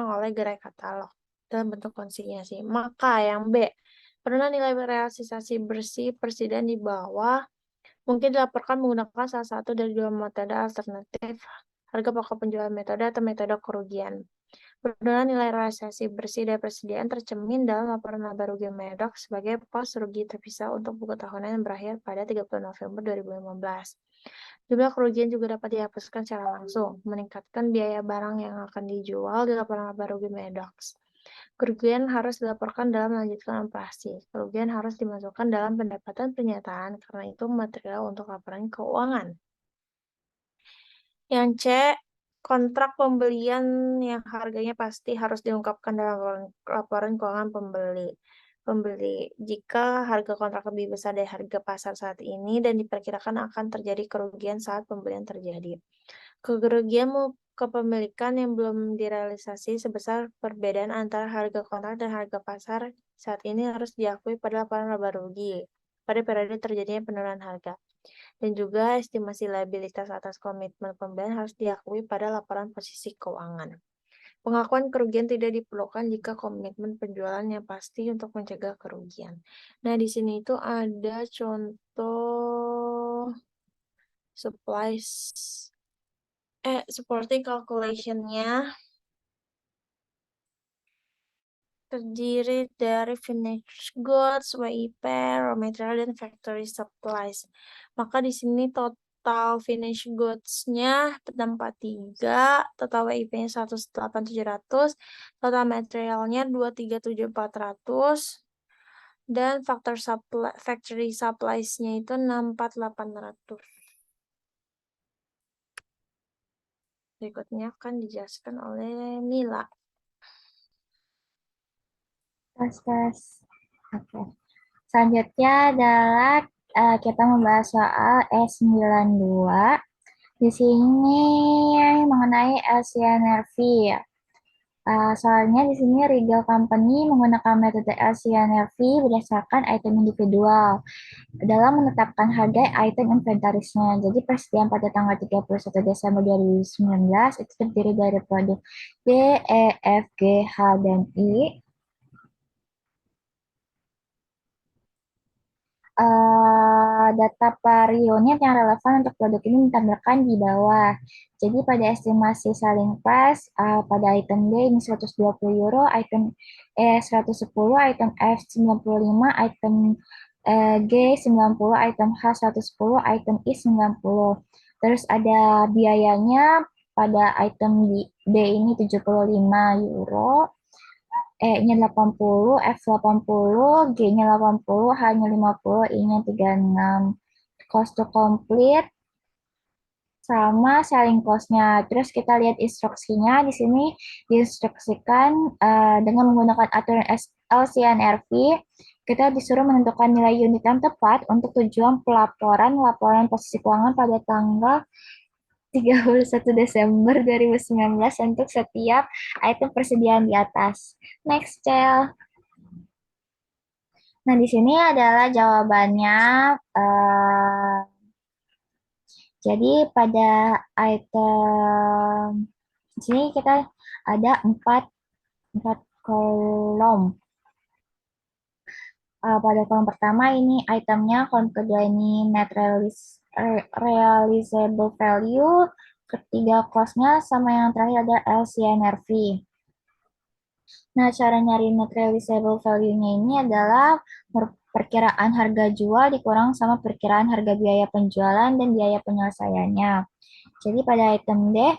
oleh gerai katalog dalam bentuk konsinyasi. Maka yang B, pernah nilai realisasi bersih persediaan di bawah mungkin dilaporkan menggunakan salah satu dari dua metode alternatif, harga pokok penjualan metode atau metode kerugian. Penurunan nilai realisasi bersih dari persediaan tercermin dalam laporan laba rugi Maddox sebagai pos rugi terpisah untuk buku tahunan yang berakhir pada 30 November 2015. Jumlah kerugian juga dapat dihapuskan secara langsung, meningkatkan biaya barang yang akan dijual di laporan laba rugi Maddox. Kerugian harus dilaporkan dalam melanjutkan operasi. Kerugian harus dimasukkan dalam pendapatan pernyataan karena itu material untuk laporan keuangan. Yang C, kontrak pembelian yang harganya pasti harus diungkapkan dalam laporan keuangan pembeli. Jika harga kontrak lebih besar dari harga pasar saat ini dan diperkirakan akan terjadi kerugian saat pembelian terjadi. Kerugian kepemilikan yang belum direalisasi sebesar perbedaan antara harga kontrak dan harga pasar saat ini harus diakui pada laporan laba rugi pada periode terjadinya penurunan harga. Dan juga estimasi liabilitas atas komitmen pembelian harus diakui pada laporan posisi keuangan. Pengakuan kerugian tidak diperlukan jika komitmen penjualan yang pasti untuk mencegah kerugian. Nah, di sini itu ada contoh supporting calculation-nya terdiri dari finished goods, WIP, raw material, dan factory supplies. Maka di sini total finished goods-nya 643, total WIP-nya 108.700, total materialnya 237.400, dan factory supplies-nya itu 64.800. Berikutnya akan dijelaskan oleh Mila. Tes. Oke. Selanjutnya adalah kita membahas soal S92. Di sini mengenai LCNRV ya. Soalnya di sini Regal Company menggunakan metode LCNRV berdasarkan item individual dalam menetapkan harga item inventarisnya. Jadi persediaan pada tanggal 31 Desember 2019 itu terdiri dari produk D, E, F, G, H, dan I. Data per unit yang relevan untuk produk ini ditampilkan di bawah. Jadi pada estimasi selling price pada item D ini 120 euro, item E 110, item F 95, item G 90, item H 110, item I 90. Terus ada biayanya pada item D ini 75 euro, E-nya 80, F 80, G-nya 80, H-nya 50, I-nya 36. Cost to complete sama selling cost-nya. Terus kita lihat instruksinya. Di sini diinstruksikan dengan menggunakan aturan LCNRV, kita disuruh menentukan nilai unit yang tepat untuk tujuan pelaporan laporan posisi keuangan pada tanggal 31 Desember 2019 untuk setiap item persediaan di atas. Next, Cel. Nah, di sini adalah jawabannya. eh, jadi pada item di sini kita ada empat kolom. Pada kolom pertama ini itemnya, kolom kedua ini net realizable value, ketiga cost-nya, sama yang terakhir ada LCNRV. Nah, cara nyari net realizable value-nya ini adalah perkiraan harga jual dikurang sama perkiraan harga biaya penjualan dan biaya penyelesaiannya. Jadi pada item D,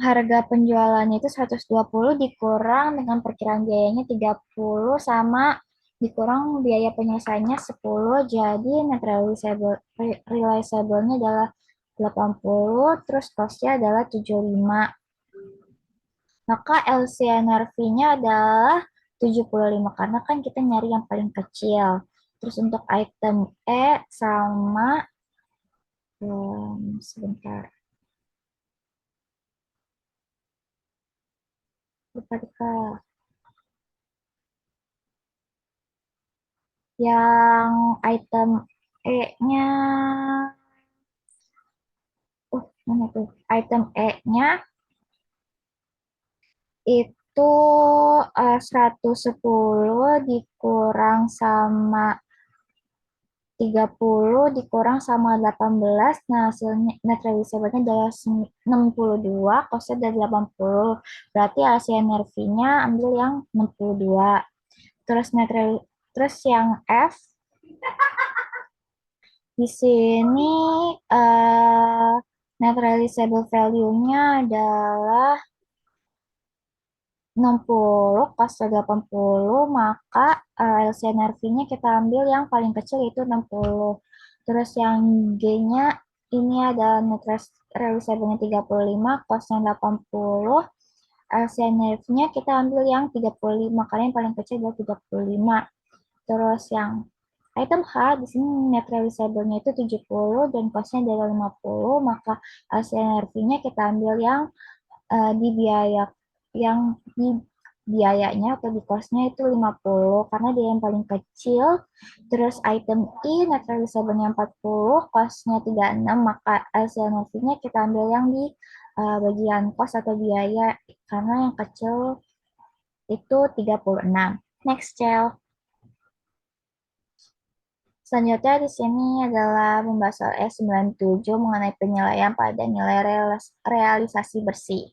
harga penjualannya itu 120 dikurang dengan perkiraan biayanya 30 sama dikurang biaya penyelesaiannya 10, jadi net realizable-nya adalah 80, terus cost-nya adalah 75. Maka LCNRV-nya adalah 75 karena kan kita nyari yang paling kecil. Terus untuk item E sama sebentar. Lupa. Yang item E-nya, mana tuh? Item E-nya itu 110 dikurang sama 30 dikurang sama 18. Nah, hasilnya net realizable-nya adalah 62, cost-nya adalah 80. Berarti LCNRV-nya ambil yang 62. Terus terus yang F di sini eh net realizable value-nya adalah 60, cost 80, maka LCNRV-nya kita ambil yang paling kecil yaitu 60. Terus yang G-nya ini ada net realizable-nya 35, cost-nya 80. LCNRV-nya kita ambil yang 35 karena yang paling kecil adalah 35. Terus yang item H di sini net realizable-nya itu 70 dan cost-nya adalah 50, maka LCNRV-nya kita ambil yang di biaya yang di biayanya atau di cost-nya itu 50 karena dia yang paling kecil. Terus item I net realizable-nya 40, cost-nya 36, maka LCNRV-nya kita ambil yang di bagian cost atau biaya karena yang kecil itu 36. Next, Cel. Selanjutnya di sini adalah pembahasan S97 mengenai penilaian pada nilai realisasi bersih.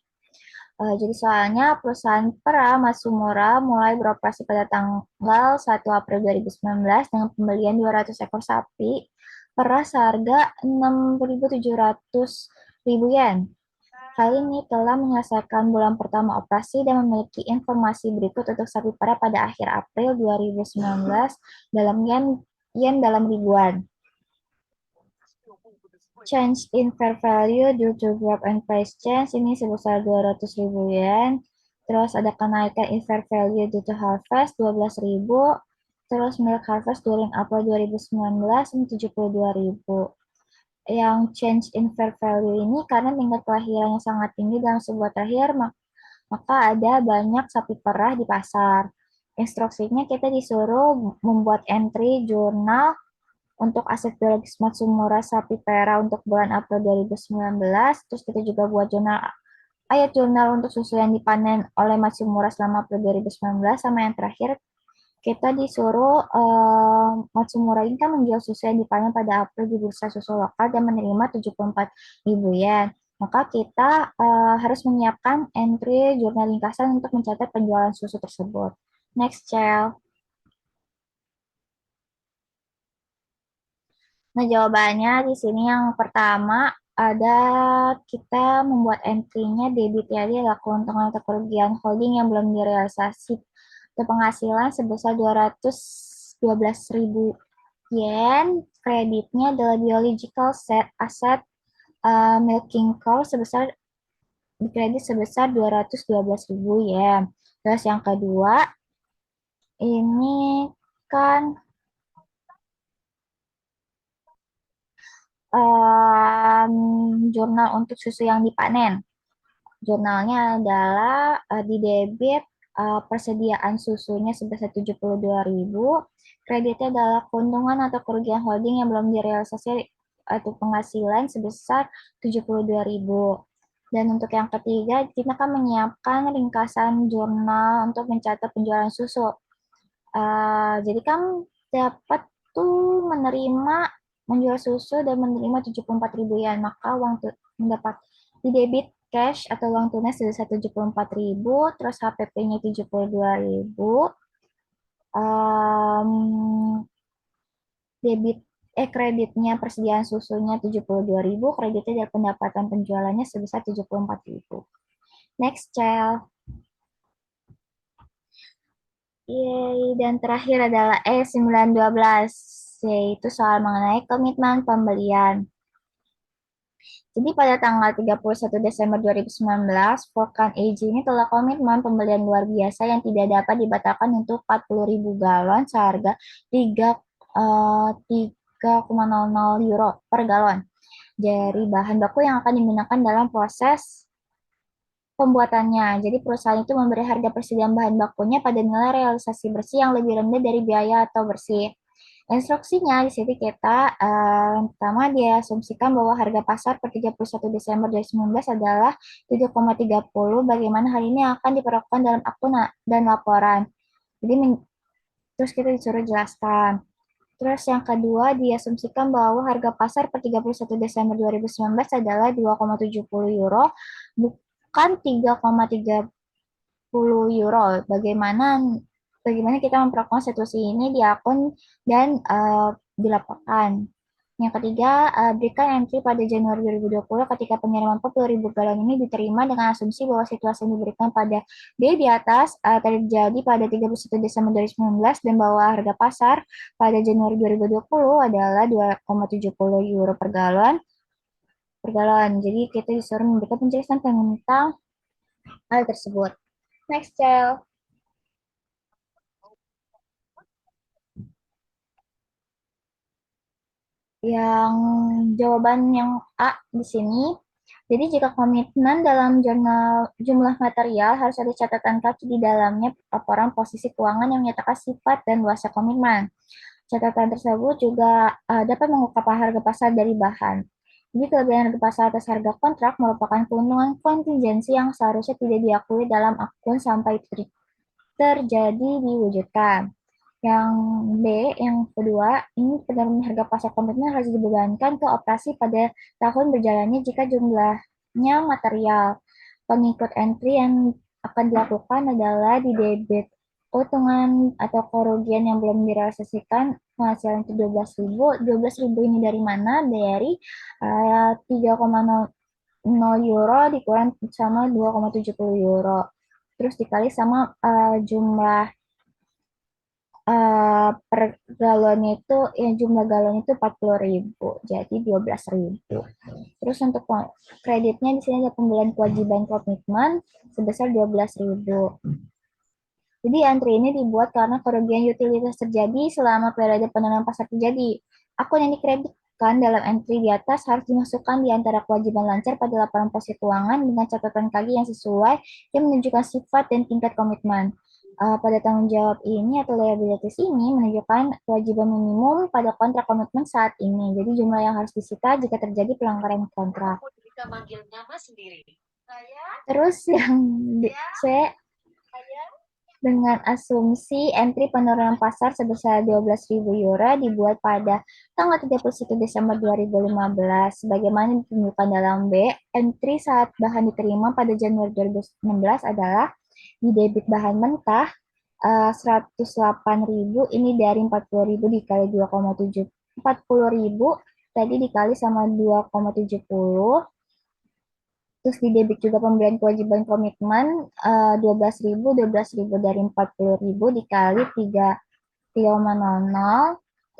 Jadi soalnya perusahaan Pera Matsumura mulai beroperasi pada tanggal 1 April 2019 dengan pembelian 200 ekor sapi Pera seharga 6.700 yen. Hal ini telah menyelesaikan bulan pertama operasi dan memiliki informasi berikut untuk sapi Pera pada akhir April 2019 dalam yen dalam ribuan. Change in fair value due to drop and price change ini sebesar 200.000 yen. Terus ada kenaikan in fair value due to harvest 12.000. Terus milk harvest during April 2019 ini 72.000. Yang change in fair value ini karena tingkat kelahirannya sangat tinggi dalam sebuah terahir, maka ada banyak sapi perah di pasar. Instruksinya kita disuruh membuat entry jurnal untuk aset biologis Matsumura sapi Pera untuk bulan April 2019. Terus kita juga buat jurnal untuk susu yang dipanen oleh Matsumura selama April 2019. Sama yang terakhir, kita disuruh Matsumura ini kan menjual susu yang dipanen pada April di bursa susu lokal dan menerima 74.000 yen. Maka kita harus menyiapkan entry jurnal ringkasan untuk mencatat penjualan susu tersebut. Next, Cel. Nah, jawabannya di sini yang pertama ada kita membuat entry-nya debit ya, dia adalah keuntungan atau kerugian holding yang belum direalisasi atau penghasilan sebesar 212.000 yen. Kreditnya adalah biological set asset milking cow sebesar dikredit sebesar 212.000 yen. Terus yang kedua ini kan jurnal untuk susu yang dipanen. Jurnalnya adalah di debit persediaan susunya sebesar 72.000. Kreditnya adalah keuntungan atau kerugian holding yang belum direalisasi atau penghasilan sebesar 72.000. Dan untuk yang ketiga, kita akan menyiapkan ringkasan jurnal untuk mencatat penjualan susu. Jadi kan dapat tuh menerima menjual susu dan menerima 74.000 yen, maka uang tuh mendapat di debit cash atau uang tunai sebesar 74.000, terus HPP-nya 72.000, em, debit kreditnya persediaan susunya 72.000, kreditnya dari pendapatan penjualannya sebesar 74.000. Next, Cel. Yeay, dan terakhir adalah E912, yaitu soal mengenai komitmen pembelian. Jadi pada tanggal 31 Desember 2019, Volcan AG ini telah komitmen pembelian luar biasa yang tidak dapat dibatalkan untuk 40.000 galon seharga 3,00 euro per galon dari bahan baku yang akan digunakan dalam proses pembuatannya. Jadi perusahaan itu memberi harga persediaan bahan bakunya pada nilai realisasi bersih yang lebih rendah dari biaya atau bersih. Instruksinya di sini kita pertama diasumsikan bahwa harga pasar per 31 Desember 2019 adalah 7,30. Bagaimana hal ini akan diperlakukan dalam akun dan laporan. Jadi terus kita disuruh jelaskan. Terus yang kedua, diasumsikan bahwa harga pasar per 31 Desember 2019 adalah 2,70 euro, bukan 3,30 euro. Bagaimana kita memperlakukan situasi ini di akun dan dilaporkan. Yang ketiga, berikan entry pada Januari 2020 ketika pengiriman 40.000 galon ini diterima dengan asumsi bahwa situasi yang diberikan pada B di atas terjadi pada 31 Desember 2019 dan bahwa harga pasar pada Januari 2020 adalah 2,70 euro per galon. Jadi kita disuruh memberikan penjelasan tentang hal tersebut. Next, Cel. Yang jawaban yang A di sini. Jadi jika komitmen dalam jurnal jumlah material harus ada catatan kaki di dalamnya laporan posisi keuangan yang menyatakan sifat dan luasnya komitmen. Catatan tersebut juga dapat mengungkapkan harga pasar dari bahan. Jadi kelebihan harga pasar atas harga kontrak merupakan keuntungan kontingensi yang seharusnya tidak diakui dalam akun sampai terjadi diwujudkan. Yang B, yang kedua, ini pendamping harga pasar komitmen harus dibebankan ke operasi pada tahun berjalannya jika jumlahnya material. Pengikut entry yang akan dilakukan adalah di debit keuntungan atau kerugian yang belum direalisasikan penghasilan itu 12.000. 12.000 ini dari mana? Dari 3,00 euro dikurang sama 2,70 euro. Terus dikali sama jumlah per galonnya itu ya jumlah galon itu 40.000 jadi 12.000. Terus untuk kreditnya di sini ada pembelian kewajiban komitmen sebesar 12.000. Jadi antri ini dibuat karena kerugian utilitas terjadi selama periode penurunan pasar terjadi. Akun yang dikreditkan dalam entry di atas harus dimasukkan di antara kewajiban lancar pada laporan posisi keuangan dengan catatan kaki yang sesuai yang menunjukkan sifat dan tingkat komitmen. Pada tanggung jawab ini atau liabilities ini menunjukkan kewajiban minimum pada kontrak komitmen saat ini. Jadi jumlah yang harus disita jika terjadi pelanggaran kontrak. Terus yang C dengan asumsi entry penurunan pasar sebesar 12.000 euro dibuat pada tanggal 31 Desember 2015. Sebagaimana ditunjukkan dalam B, entry saat bahan diterima pada Januari 2016 adalah di debit bahan mentah 108.000 ini dari 40.000 dikali 2,7 40.000 tadi dikali sama 2,70. Terus di debit juga pembelian kewajiban komitmen 12.000 dari 40.000 dikali 3,00.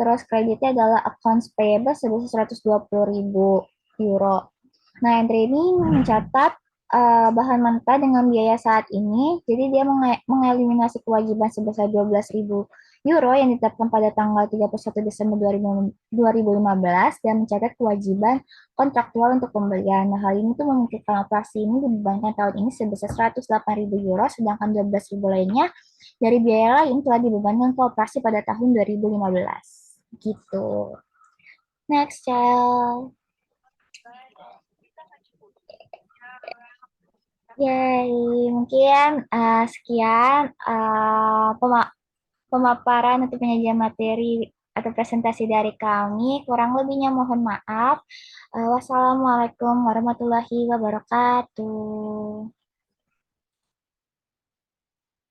Terus kreditnya adalah accounts payable sebesar 120.000 euro. Nah, entry ini mencatat bahan mentah dengan biaya saat ini, jadi dia mengeliminasi kewajiban sebesar 12.000 euro yang ditetapkan pada tanggal 31 Desember 2015 dan mencatat kewajiban kontraktual untuk pembelian. Nah, hal ini tuh memungkinkan operasi ini dibebankan tahun ini sebesar 108.000 euro, sedangkan 12.000 lainnya dari biaya lain telah dibebankan ke operasi pada tahun 2015. Gitu. Next, Chel. Yay, mungkin sekian pemaparan atau penyajian materi atau presentasi dari kami. Kurang lebihnya mohon maaf. Wassalamualaikum warahmatullahi wabarakatuh.